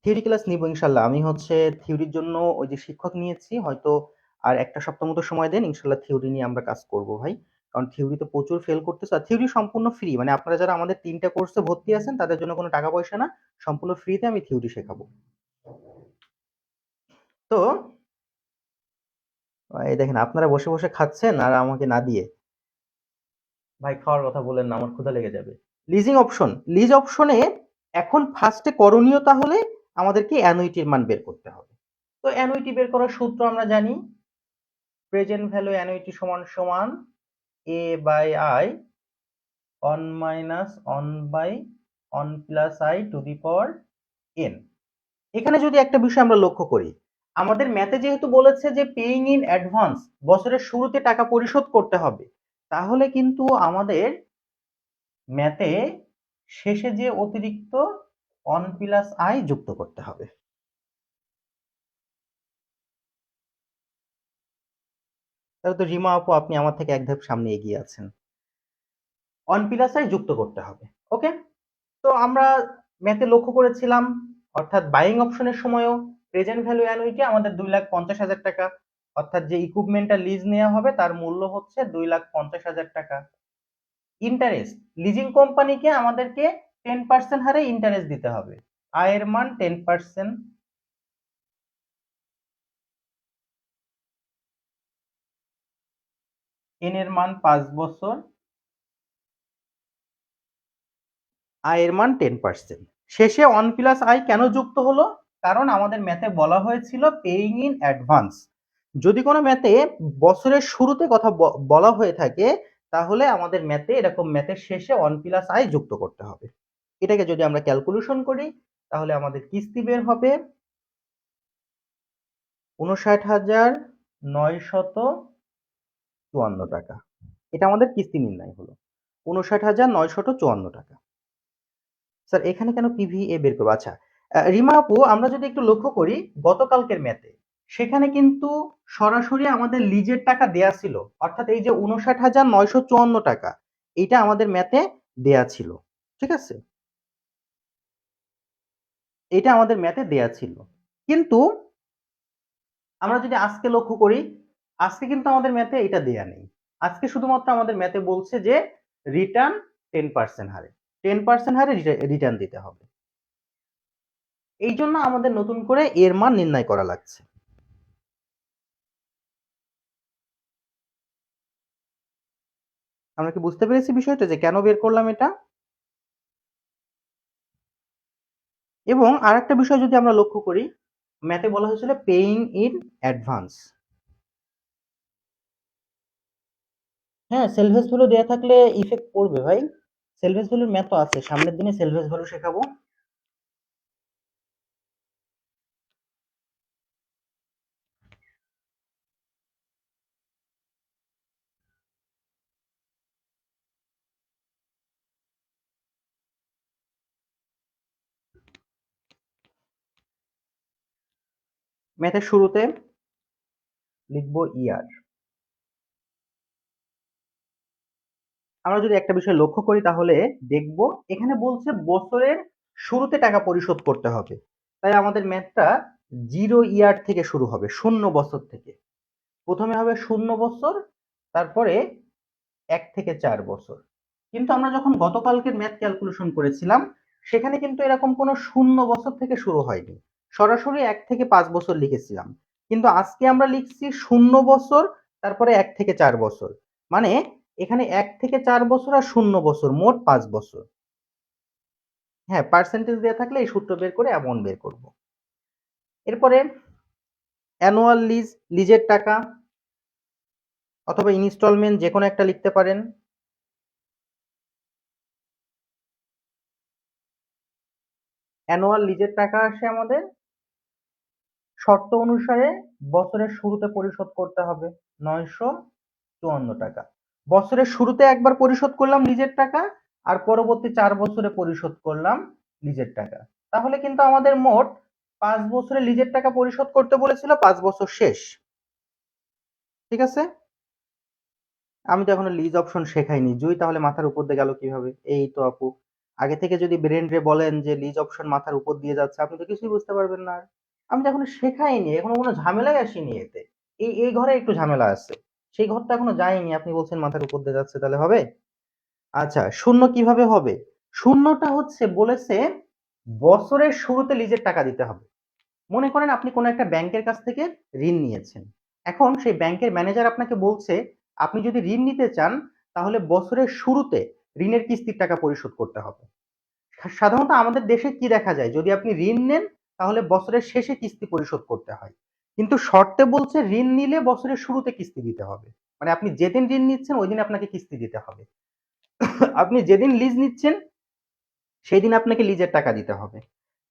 থিওরি ক্লাস নিব ইনশাল্লাহ। আমি হচ্ছে থিওরির জন্য ওই যে শিক্ষক নিয়েছি, হয়তো আর একটা সপ্তাহ মতো সময় দেন, ইনশাল্লাহ থিওরি নিয়ে আমরা কাজ করব ভাই। কারণ থিওরিতে প্রচুর ফেল করতেছে, আর থিওরি সম্পূর্ণ ফ্রি, মানে আপনারা যারা আমাদের 3টা কোর্সে ভর্তি আছেন তাদের জন্য কোনো টাকা পয়সা না, সম্পূর্ণ ফ্রিতে আমি থিওরি শেখাবো। তো এই দেখেন আপনারা বসে বসে খাচ্ছেন আর আমাকে না দিয়ে। ভাই খাওয়ার কথা বলেন না, আমার ক্ষুধা লেগে যাবে। লিজিং অপশন, লিজ অপশনে এখন ফার্স্টে করণীয় তাহলে আমাদেরকে অ্যানুইটির মান বের করতে হবে। তো অ্যানুইটি বের করার সূত্র আমরা জানি, প্রেজেন্ট ভ্যালু অ্যানুইটি সমান সমান A by i one minus one by one plus I to the power n. এখানে যদি একটা বিষয় আমরা লক্ষ্য করি, আমাদের ম্যাথে যেহেতু বলেছে যে পেইং ইন অ্যাডভান্স, বছরের শুরুতে টাকা পরিশোধ করতে হবে, তাহলে কিন্তু আমাদের ম্যাথে শেষে যে অতিরিক্ত অন প্লাস আই যুক্ত করতে হবে। তাহলে তো রিমা আপু আপনি আমার থেকে এক ধাপ সামনে এগিয়ে আছেন। অন প্লাস আই যুক্ত করতে হবে। ওকে, তো আমরা ম্যাথে লক্ষ্য করেছিলাম, অর্থাৎ বাইং অপশনের সময়ও প্রেজেন্ট ভ্যালু অ্যানুইটি আমাদের 2,50,000 টাকা, অর্থাৎ যে ইকুইপমেন্টটা লিজ নেওয়া হবে তার মূল্য হচ্ছে 2,50,000 টাকা। ইন্টারেস্ট, লিজিং কোম্পানিকে আমাদেরকে 10% হারে ইন্টারেস্ট দিতে হবে, আয়ের মান 10%, এন এর মান 5 বছর, আয়ের মান 10%। শেষে অন প্লাস আই কেন যুক্ত হলো? কারণ আমাদের ম্যাথে বলা হয়েছিল পেইং ইন অ্যাডভান্স। যদি কোনো ম্যাথে বছরের শুরুতে কথা বলা হয়ে থাকে, তাহলে আমাদের ম্যাথে এরকম ম্যাথের শেষে অন প্লাস আই যুক্ত করতে হবে। এটাকে যদি আমরা ক্যালকুলেশন করি তাহলে আমাদের কিস্তি বের হবে 59,954 টাকা। এটা আমাদের কিস্তি নির্ণয় হলো 59,954 টাকা। স্যার এখানে কেন পিভিএ বের করবো? আচ্ছা, রিমা আপু আমরা যদি একটু লক্ষ্য করি গতকালকের ম্যাথে, সেখানে কিন্তু সরাসরি আমাদের লিজের টাকা দেয়া ছিল, অর্থাৎ এই যে 59,954 টাকা, এইটা আমাদের ম্যাথে দেয়া ছিল। ঠিক আছে, এটা আমাদের ম্যাথে দেয়া ছিল, কিন্তু আমরা যদি আজকে লক্ষ্য করি, আজকে কিন্তু আমাদের ম্যাথে এটা দেয়া নেই। আজকে শুধুমাত্র আমাদের ম্যাথে বলছে যে রিটার্ন 10% হারে, 10% হারে রিটার্ন দিতে হবে। এই জন্য আমাদের নতুন করে এর মান নির্ণয় করা লাগছে। আমরা কি বুঝতে পেরেছি বিষয়টা যে কেন বের করলাম এটা? এবং আরেকটা বিষয় যদি আমরা লক্ষ্য করি, ম্যাথে বলা হয়েছিল পেইং ইন অ্যাডভান্স। হ্যাঁ, সেলভেজ ভ্যালু দেয়া থাকলে ইফেক্ট পড়বে ভাই। সেলভেজ ভ্যালুর ম্যাথ তো আছে, সামনের দিনে সেলভেজ ভ্যালু শেখাবো। ম্যাথের শুরুতে লিখবো ইয়ার। আমরা যদি একটা বিষয় লক্ষ্য করি তাহলে দেখব এখানে বলছে বছরের শুরুতে টাকা পরিশোধ করতে হবে, তাই আমাদের ম্যাথটা 0 ইয়ার থেকে শুরু হবে, 0 বছর থেকে। প্রথমে হবে 0 বছর, তারপরে 1 থেকে 4 বছর। কিন্তু আমরা যখন গতকালকের ম্যাথ ক্যালকুলেশন করেছিলাম সেখানে কিন্তু এরকম কোনো 0 বছর থেকে শুরু হয়নি, সরাসরি 1 থেকে 5 বছর লিখেছিলাম। কিন্তু আজকে আমরা লিখছি 0 বছর, তারপরে 1 থেকে 4 বছর, মানে এখানে 1 থেকে 4 বছর আর 0 বছর, মোট 5 বছর। হ্যাঁ, পার্সেন্টেজ দেওয়া থাকলে এই সূত্র বের করে অ্যামাউন্ট বের করব। এরপরে অ্যানুয়াল লিজ, লিজের টাকা অথবা ইনস্টলমেন্ট যে কোনো একটা লিখতে পারেন। অ্যানুয়াল লিজের টাকা আসে আমাদের শর্ত অনুসারে বছরের শুরুতে পরিশোধ করতে হবে 954 টাকা। বছরের শুরুতে একবার পরিশোধ করলাম লিজের টাকা, আর পরবর্তী 4 বছরে পরিশোধ করলাম লিজের টাকা। তাহলে কিন্তু আমাদের মোট 5 বছরে লিজের টাকা পরিশোধ করতে বলেছিল, 5 বছর শেষ। ঠিক আছে, আমি তো এখনো লিজ অপশন শেখাইনি। জুই তাহলে মাথার উপর দিয়ে গেল কিভাবে? এই তো আপু, আগে থেকে যদি ব্রেন রে বলেন যে লিজ অপশন মাথার উপর দিয়ে যাচ্ছে, আপনি তো কিছুই বুঝতে পারবেন না। আর আমি তো এখনো শেখাইনি, এখনো কোনো ঝামেলাই আসেনি এতে। এই ঘরে একটু ঝামেলা আছে, সেই ঘরটা এখনো যায়নি, আপনি বলছেন মাথার উপর দিয়ে যাচ্ছে, তাহলে হবে? আচ্ছা, শূন্য কিভাবে হবে? শূন্যটা হচ্ছে বলেছে বছরের শুরুতে লিজের টাকা দিতে হবে। মনে করেন আপনি কোনো একটা ব্যাংকের কাছ থেকে ঋণ নিয়েছেন। এখন সেই ব্যাংকের ম্যানেজার আপনাকে বলছে আপনি যদি ঋণ নিতে চান তাহলে বছরের শুরুতে ঋণের কিস্তির টাকা পরিশোধ করতে হবে। সাধারণত আমাদের দেশে কি দেখা যায়, যদি আপনি ঋণ নেন তাহলে বছরের শেষে কিস্তি পরিশোধ করতে হয়। কিন্তু শর্তে বলছে ঋণ নিলে বছরের শুরুতে কিস্তি দিতে হবে। মানে আপনি যেদিন ঋণ নিচ্ছেন ওই দিন আপনাকে কিস্তি দিতে হবে। আপনি যেদিন লিজ নিচ্ছেন সেই দিন আপনাকে লিজের টাকা দিতে হবে।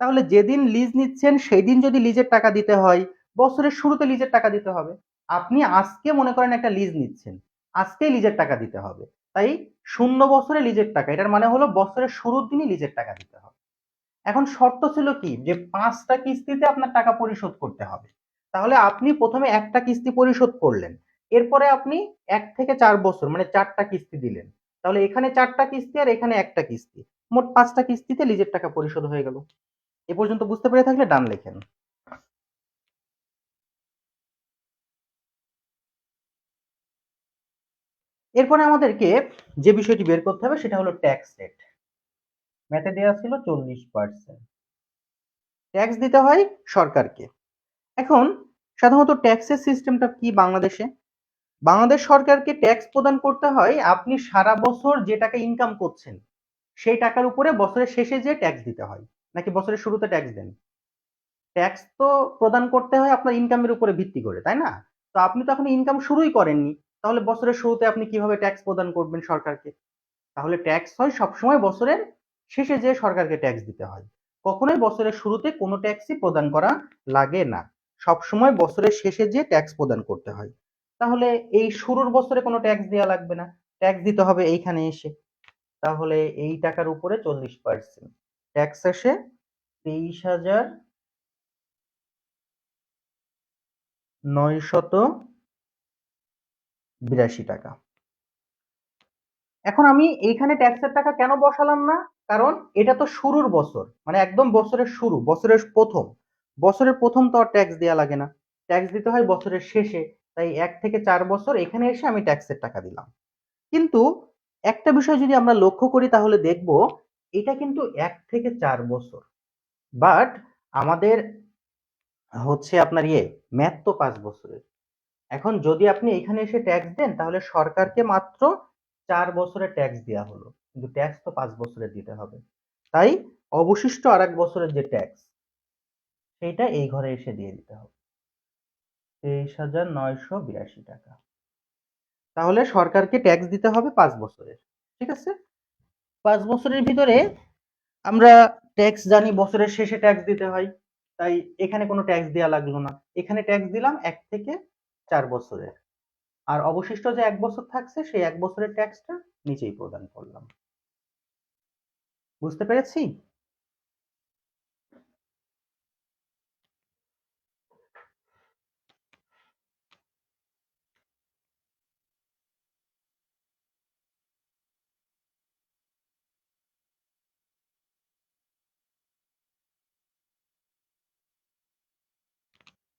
তাহলে যেদিন লিজ নিচ্ছেন সেই দিন যদি লিজের টাকা দিতে হয়, বছরের শুরুতে লিজের টাকা দিতে হবে। আপনি আজকে মনে করেন একটা লিজ নিচ্ছেন, আজকেই লিজের টাকা দিতে হবে। তাই 0 বছরে লিজের টাকা, এটার মানে হলো বছরের শুরুর দিনই লিজের টাকা দিতে হবে। এখন শর্ত ছিল কি, যে 5টা কিস্তিতে আপনার টাকা পরিশোধ করতে হবে। তাহলে আপনি প্রথমে একটা কিস্তি পরিশোধ করলেন, এরপরে আপনি 1 থেকে 4 বছর মানে 4টা কিস্তি দিলেন। তাহলে এখানে 4টা কিস্তি আর এখানে একটা কিস্তি, মোট 5টা কিস্তিতে লিজের টাকা পরিশোধ হয়ে গেল। এ পর্যন্ত বুঝতে পেরে থাকলে ডান লেখেন। এরপরে আমাদেরকে যে বিষয়টি বের করতে হবে সেটা হলো ট্যাক্স রেট। ম্যাথে দেওয়া ছিল 40%। ট্যাক্স দিতে হয় সরকারকে। এখন সাধারণত ট্যাক্সের সিস্টেমটা কি বাংলাদেশে? বাংলাদেশ সরকারকে ট্যাক্স প্রদান করতে হয় আপনি সারা বছর যে টাকা ইনকাম করছেন সেই টাকার উপরে বছরের শেষে যে ট্যাক্স দিতে হয়, নাকি বছরের শুরুতে ট্যাক্স দেন? ট্যাক্স তো প্রদান করতে হয় আপনার ইনকামের উপরে ভিত্তি করে, তাই না? তো আপনি তো এখন ইনকাম শুরুই করেননি, তাহলে বছরের শুরুতে আপনি কিভাবে ট্যাক্স প্রদান করবেন সরকারকে? তাহলে ট্যাক্স হয় সবসময় বছরের শেষে যে সরকারকে ট্যাক্স দিতে হয়। কখনোই বছরের শুরুতে কোনো ট্যাক্সই প্রদান করা লাগে না, সবসময় বছরের শেষে যে ট্যাক্স প্রদান করতে হয়। তাহলে এই শুরুর বছরে কোনো ট্যাক্স দেওয়া লাগবে না, ট্যাক্স দিতে হবে এইখানে এসে। তাহলে এই টাকার উপরে 40% ট্যাক্স আসে 23,982 টাকা। এখন আমি এইখানে ট্যাক্সের টাকা কেন বসালাম না? কারণ এটা তো শুরুর বছর, মানে একদম বছরের শুরু, বছরের প্রথম তো আর ট্যাক্স দেওয়া লাগে না, ট্যাক্স দিতে হয় বছরের শেষে। তাই 1 থেকে 4 বছর এখানে এসে আমি ট্যাক্সের টাকা দিলাম। কিন্তু একটা বিষয় যদি আমরা লক্ষ্য করি তাহলে দেখব এটা কিন্তু 1 থেকে 4 বছর, বাট আমাদের হচ্ছে আপনার ম্যাথ তো 5 বছরের। এখন যদি আপনি এখানে এসে ট্যাক্স দেন তাহলে সরকারকে মাত্র 4 বছরের ট্যাক্স দেওয়া হলো, কিন্তু ট্যাক্স তো 5 বছরের দিতে হবে। তাই অবশিষ্ট আর 1 বছরের যে ট্যাক্স সেইটা এই ঘরে এসে দিয়ে দিতে হবে 23,982 টাকা। তাহলে সরকারকে ট্যাক্স দিতে হবে 5 বছরের। ঠিক আছে, 5 বছরের ভিতরে আমরা ট্যাক্স জানি বছরের শেষে ট্যাক্স দিতে হয়, তাই এখানে কোনো ট্যাক্স দেওয়া লাগলো না। এখানে ট্যাক্স দিলাম 1 থেকে 4 বছরের, আর অবশিষ্ট যে 1 বছর থাকছে সেই 1 বছরের ট্যাক্সটা নিচেই প্রদান করলাম। বুঝতে পেরেছি?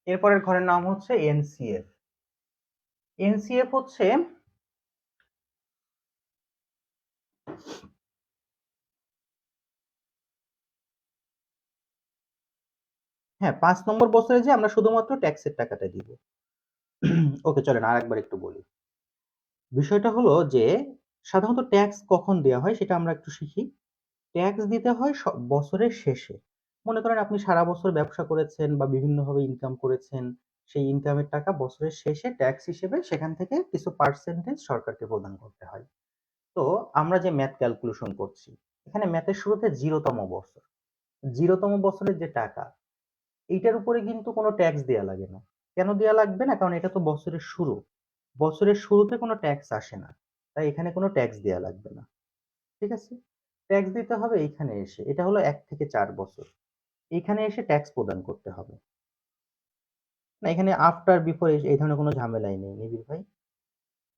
এরপরের ঘরের নাম হচ্ছে এনসিএফ। এনসিএফ হচ্ছে হ্যাঁ, 5 নম্বর বছরে যে আমরা শুধুমাত্র ট্যাক্সের টাকাটা দিব। ওকে, চলেন আরেকবার একটু বলি। বিষয়টা হলো যে সাধারণত ট্যাক্স কখন দেয়া হয় সেটা আমরা একটু শিখি। ট্যাক্স দিতে হয় বছরের শেষে। মনে করেন আপনি সারা বছর ব্যবসা করেছেন বা বিভিন্নভাবে ইনকাম করেছেন। সেই ইনকামের টাকা বছরের শেষে ট্যাক্স হিসেবে সেখান থেকে কিছু পার্সেন্টেজ সরকারকে প্রদান করতে হয়। তো আমরা যে ম্যাথ ক্যালকুলেশন করছি, এখানে ম্যাথের শুরুতে 0 তম বছর। 0 তম বছরের যে টাকা, এইটার উপরে কিন্তু কোনো ট্যাক্স দেয়া লাগে না। কেন দেয়া লাগবে না? কারণ এটা তো বছরের শুরু। বছরের শুরুতে কোনো ট্যাক্স আসে না। তাই এখানে কোনো ট্যাক্স দেয়া লাগবে না। ঠিক আছে? ট্যাক্স দিতে হবে এইখানে এসে। এটা হলো ১ থেকে ৪ বছর। এইখানে এসে ট্যাক্স প্রদান করতে হবে। না, এখানে আফটার বিফোর এই ধরনের কোনো ঝামেলাই নেই নিবিড় ভাই।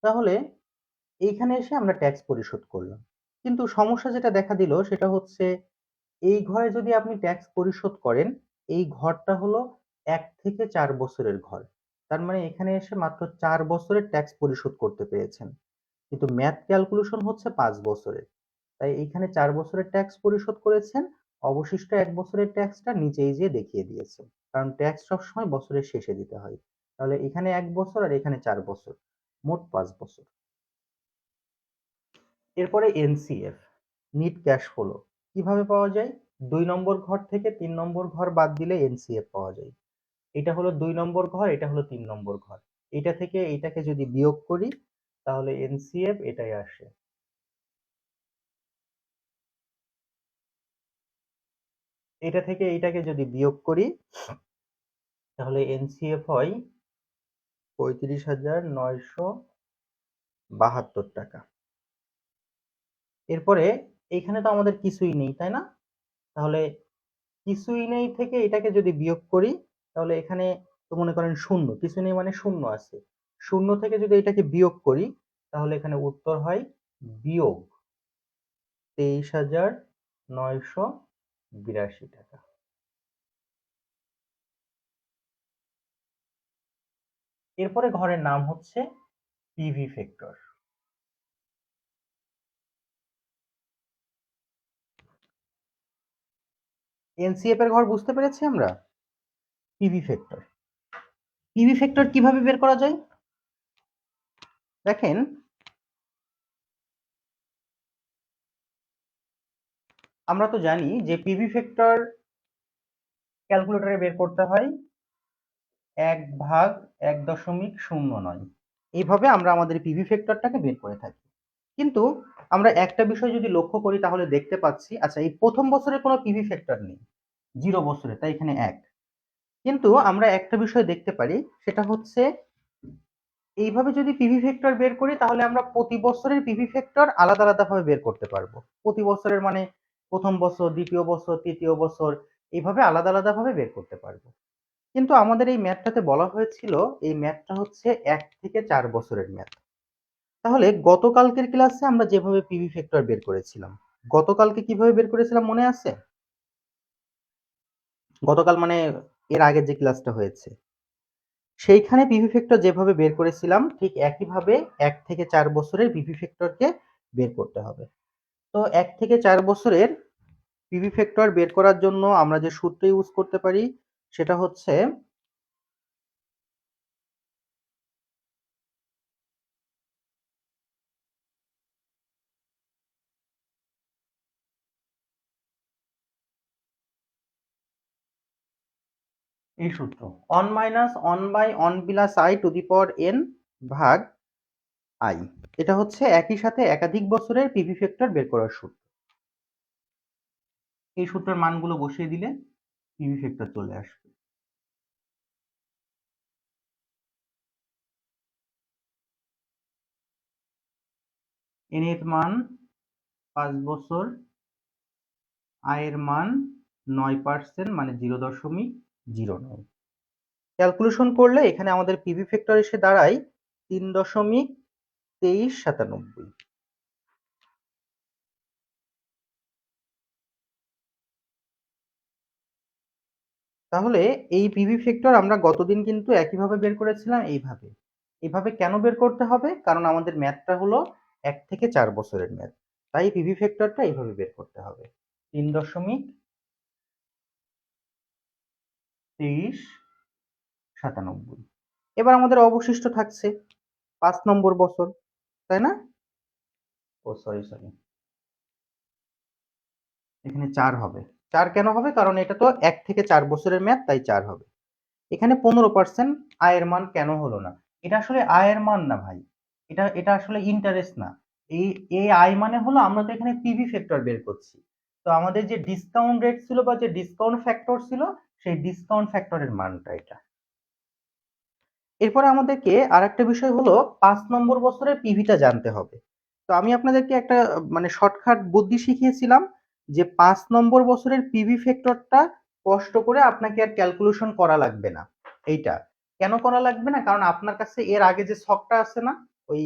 তাহলে এইখানে এসে আমরা ট্যাক্স পরিশোধ করলাম। কিন্তু সমস্যা যেটা দেখা দিল সেটা হচ্ছে এই ঘরে যদি আপনি ট্যাক্স পরিশোধ করেন, এই ঘরটা হলো ১ থেকে ৪ বছরের ঘর। তার মানে এখানে এসে মাত্র ৪ বছরের ট্যাক্স পরিশোধ করতে পেরেছেন। কিন্তু ম্যাথ ক্যালকুলেশন হচ্ছে ৫ বছরের। তাই এইখানে ৪ বছরের ট্যাক্স পরিশোধ করেছেন, অবশিষ্ট ১ বছরের ট্যাক্সটা নিচেই যেয়ে দেখিয়ে দিয়েছেন। কারণ ট্যাক্স সবসময় বছরের শেষে দিতে হয়। তাহলে এখানে ১ বছর আর এখানে ৪ বছর। মোট ৫ বছর। এরপরে এনসিএফ, নিট ক্যাশ ফ্লো। কিভাবে পাওয়া যায়? ২ নম্বর ঘর থেকে ৩ নম্বর ঘর বাদ দিলে এনসিএফ পাওয়া যায়। এটা হলো ২ নম্বর ঘর, এটা হলো ৩ নম্বর ঘর। এটা থেকে এইটাকে যদি বিয়োগ করি তাহলে এনসিএফ এটাই আসে। এটা থেকে এইটাকে যদি বিয়োগ করি তাহলে এনসিএফ হয় ৩৫,৯৭২ টাকা। এরপরে এইখানে তো আমাদের কিছুই নেই, তাই না? তাহলে কিছুই নেই থেকে এটাকে যদি বিয়োগ করি তাহলে এখানে তো মনে করেন শূন্য, কিছু নেই মানে শূন্য আছে। শূন্য থেকে যদি এটাকে বিয়োগ করি তাহলে এখানে উত্তর হয় বিয়োগ ২৩,৯৮২ টাকা। এরপরে ঘরের নাম হচ্ছে পিভি ফ্যাক্টর। এনসিএফ এর ঘর বুঝতে পেরেছি আমরা। পিভি ফ্যাক্টর, পিভি ফ্যাক্টর কিভাবে বের করা যায়? দেখেন, আমরা তো জানি যে পিভি ফ্যাক্টর ক্যালকুলেটরে বের করতে হয় ১/১.০৯। এইভাবে আমরা আমাদের পিভি ফ্যাক্টরটাকে বের করে থাকি। কিন্তু আমরা একটা বিষয় যদি লক্ষ্য করি তাহলে দেখতে পাচ্ছি, আচ্ছা এই প্রথম বছরে কোনো পিভি ফ্যাক্টর নেই, 0 বছরে, তাই এখানে ১। কিন্তু আমরা একটা বিষয় দেখতে পারি, সেটা হচ্ছে এইভাবে যদি পিভি ফ্যাক্টর বের করি তাহলে আমরা প্রতি বছরের পিভি ফ্যাক্টর আলাদা আলাদা ভাবে বের করতে পারবো। প্রতি বছরের মানে প্রথম বছর, দ্বিতীয় বছর, তৃতীয় বছর, এইভাবে আলাদা আলাদা ভাবে বের করতে পারবো। কিন্তু আমাদের এই ম্যাথটাতে বলা হয়েছিল এই ম্যাথটা হচ্ছে ১ থেকে ৪ বছরের ম্যাথ। তাহলে গতকালকের ক্লাসে আমরা যেভাবে পিভি ফ্যাক্টর বের করেছিলাম, গতকালকে কিভাবে বের করেছিলাম মনে আছে? গতকাল মানে এর আগের যে ক্লাসটা হয়েছে, সেইখানে পিভি ফ্যাক্টর যেভাবে বের করেছিলাম ঠিক একইভাবে ১ থেকে ৪ বছরের পিভি ফ্যাক্টরকে বের করতে হবে। তো ১ থেকে ৪ বছরের পিভি ফ্যাক্টর বের করার জন্য আমরা যে সূত্র ইউজ করতে পারি সেটা হচ্ছে এই সূত্র, 1 minus 1 by 1 plus I to the power N ভাগ আই। এটা হচ্ছে একই সাথে একাধিক বছরের পিভি ফ্যাক্টর বের করার সূত্র। এই সূত্রের মানগুলো বসিয়ে দিলে পিভি ফ্যাক্টর চলে আসবে। এন এর মান ৫ বছর, আয়ের মান ৯% মানে ০.০৯। ক্যালকুলেশন করলে এখানে আমাদের পিভি ফ্যাক্টর এসে দাঁড়ায় ৩.২৩৯৭। তাহলে এই পিভি ফ্যাক্টর আমরা গতদিন কিন্তু একইভাবে বের করেছিলাম এইভাবে। এভাবে কেন বের করতে হবে? কারণ আমাদের ম্যাথটা হলো ১ থেকে ৪ বছরের ম্যাথ। তাই পিভি ফ্যাক্টরটা এইভাবে বের করতে হবে। ৩. 2397। এবার আমাদের অবশিষ্ট থাকছে 5 নম্বর বছর, তাই না? ও সরি সরি, এখানে 4 হবে। 4 কেন হবে? কারণ এটা তো 1 থেকে 4 বছরের মেয়াদ, তাই 4 হবে। এখানে 15% আয়ের মান কেন হলো না? এটা আসলে আয়ের মান না ভাই, এটা এটা আসলে ইন্টারেস্ট না। এই এই আয় মানে হলো আমরা তো এখানে পিভি ফ্যাক্টর বের করছি। তো আমাদের যে ডিসকাউন্ট রেট ছিল বা যে ডিসকাউন্ট ফ্যাক্টর ছিল, সেই ডিসকাউন্ট ফ্যাক্টরের মানটা এটা। এরপরে আমাদেরকে আরেকটা বিষয় হলো 5 নম্বর বছরের পিভিটা জানতে হবে। তো আমি আপনাদেরকে একটা মানে শর্টকাট বুদ্ধি শিখিয়েছিলাম যে 5 নম্বর বছরের পিভি ফ্যাক্টরটা কষ্ট করে আপনাকে আর ক্যালকুলেশন করা লাগবে না। এইটা কেন করা লাগবে না? কারণ আপনার কাছে এর আগে যে ছকটা আছে না, ওই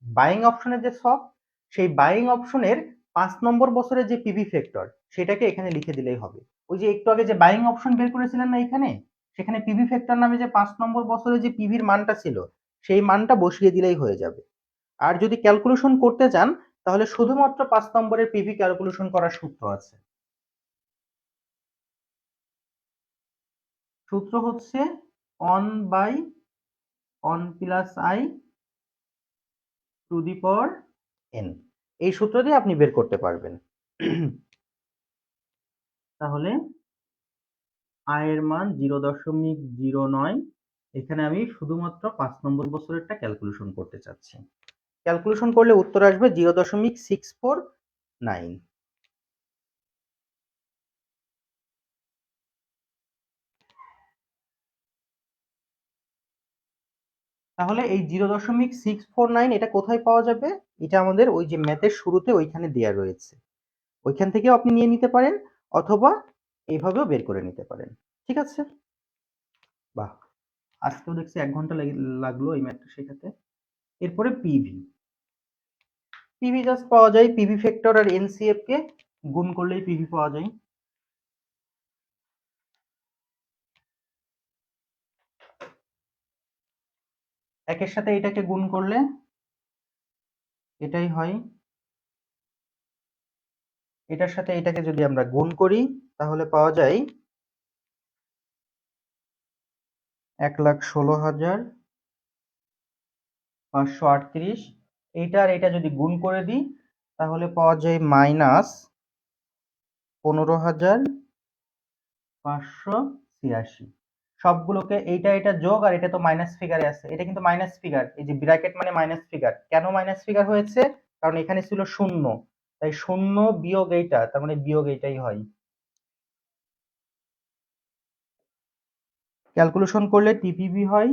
বাইং অপশনের যে ছক, সেই বাইং অপশনের 5 নম্বর বছরের যে পিভি ফ্যাক্টর সেটাকে এখানে লিখে দিলেই হবে। ওই যে একটু আগে যে বাইং অপশন বের করেছিলেন না এখানে, সেখানে পিভি ফ্যাক্টর নামে যে 5 নম্বর বছরে যে পিভির মানটা ছিল, সেই মানটা বসিয়ে দিলেই হয়ে যাবে। আর যদি ক্যালকুলেশন করতে চান তাহলে শুধুমাত্র 5 নম্বরের পিভি ক্যালকুলেশন করার সূত্র আছে। সূত্র হচ্ছে one by one plus I to the power N. এই সূত্র দিয়ে আপনি বের করতে পারবেন। তাহলে আয়ের মান 0.09, এখানে আমি শুধুমাত্র 5 নম্বর বছরেরটা ক্যালকুলেশন করতে চাচ্ছি। ক্যালকুলেশন করলে উত্তর আসবে 0.649। তাহলে এই 0.649 এটা কোথায় পাওয়া যাবে? এটা আমাদের ওই যে ম্যাথের শুরুতে ওইখানে দেয়া রয়েছে, ওইখান থেকেও আপনি নিয়ে নিতে পারেন, অথবা এইভাবেও বের করে নিতে পারেন। ঠিক আছে? বাহ, আজকেও দেখছি 1 ঘন্টা লাগলো এই ম্যাথটা শেখাতে। এরপরে পিভি। পিভি জাস্ট পাওয়া যায় পিভি ফ্যাক্টর আর এনসিএফ কে গুণ করলেই পিভি পাওয়া যায়। একের সাথে এটাকে গুণ করলে এটাই হয়, এটার সাথে এটাকে যদি আমরা গুণ করি তাহলে পাওয়া যায় 1,16,538। এইটা আর এটা যদি গুণ করে দিই তাহলে পাওয়া যায় -15,586। সবগুলোকে এইটা এটা যোগ, আর এটা তো মাইনাস ফিগারে আছে, এটা কিন্তু মাইনাস ফিগার, এই যে ব্র্যাকেট মানে মাইনাস ফিগার। কেন মাইনাস ফিগার হয়েছে? কারণ এখানে ছিল শূন্য, তাই শূন্য বিয়োগ এইটা, তার মানে বিয়োগ এইটাই হয়। ক্যালকুলেশন করলে টিপিভি হয়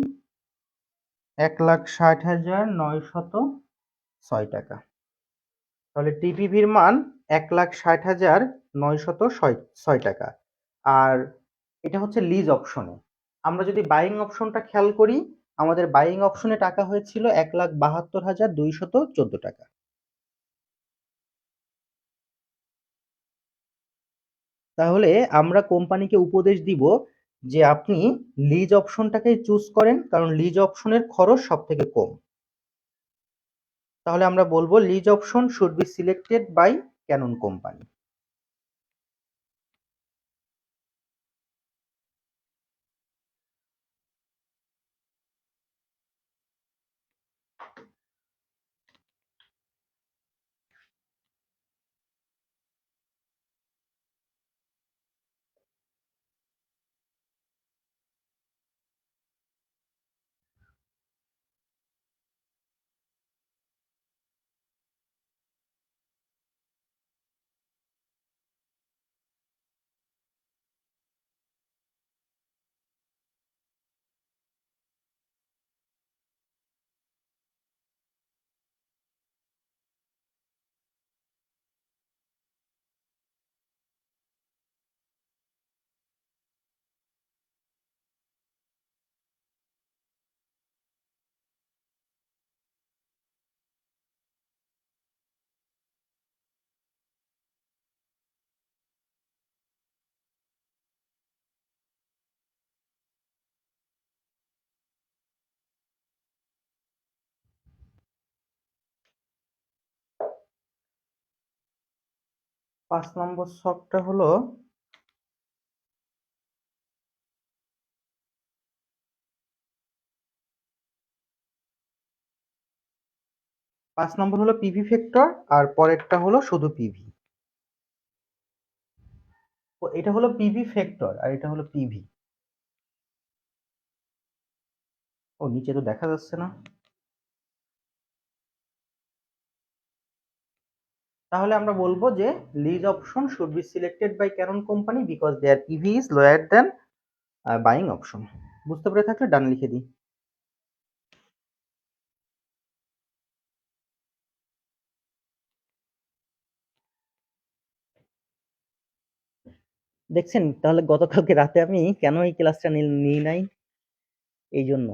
1,60,906 টাকা। তাহলে টিপিভির মান 1,60,906 টাকা। আর এটা হচ্ছে লিজ অপশনে। আমরা যদি বাইং অপশনটা খেয়াল করি, আমাদের বাইং অপশনে টাকা হয়েছিল 1,72,214 টাকা। তাহলে আমরা কোম্পানিকে উপদেশ দিব যে আপনি লিজ অপশনটাকে চুজ করেন, কারণ লিজ অপশনের খরচ সব থেকে কম। তাহলে আমরা বলবো lease option should be selected by Canon company. 5 নম্বর ছকটা হলো 5 নম্বর হলো পিভি ফ্যাক্টর আর পরেরটা হলো শুধু পিভি। তো এটা হলো পিভি ফ্যাক্টর আর এটা হলো পিভি। ও নিচে তো দেখা যাচ্ছে না। তাহলে আমরা বলবো যে lease option should be selected by Canon company because their PV is lower than buying option. বুঝতে পেরে থাকলে ডান লিখে দিই। দেখছেন তাহলে গতকালকে রাতে আমি কেন এই ক্লাসটা নিই নাই, এই জন্য।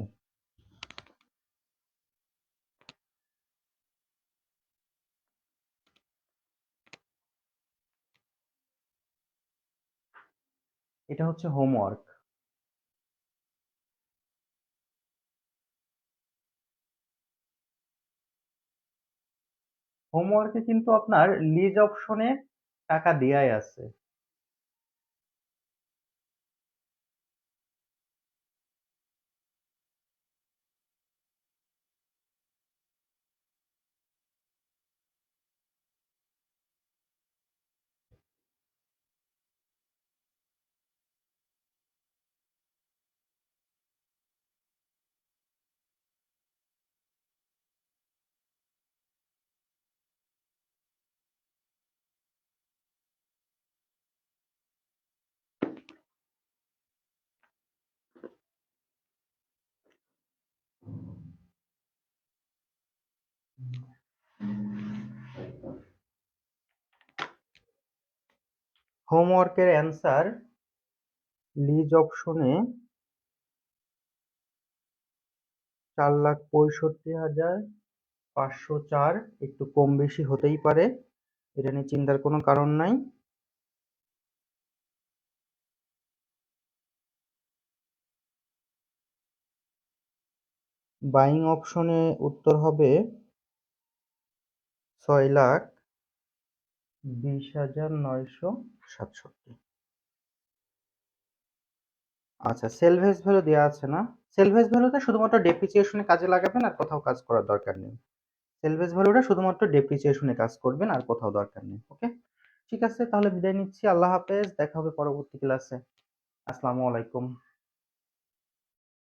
এটা হচ্ছে হোমওয়ার্ক। হোমওয়ার্কে কিন্তু আপনার লিজ অপশনে টাকা দেয়াই আছে। হোমওয়ার্কের অ্যান্সার লিজ অপশনে 4,65,504, একটু কম বেশি হতেই পারে, এটা নিয়ে চিন্তার কোনো কারণ নাই। বাইং অপশনে উত্তর হবে 6,20,967। আচ্ছা, সেলভেজ ভ্যালু দেওয়া আছে না? সেলভেজ ভ্যালুটা শুধুমাত্র ডেপ্রিসিয়েশনে কাজে লাগাবেন আর কোথাও কাজ করার দরকার নেই। সেলভেজ ভ্যালুটা শুধুমাত্র ডেপ্রিসিয়েশনে কাজ করবেন আর কোথাও দরকার নেই। ওকে, ঠিক আছে, তাহলে বিদায় নিচ্ছি। আল্লাহ হাফেজ, দেখা হবে পরবর্তী ক্লাসে। আসসালামু আলাইকুম।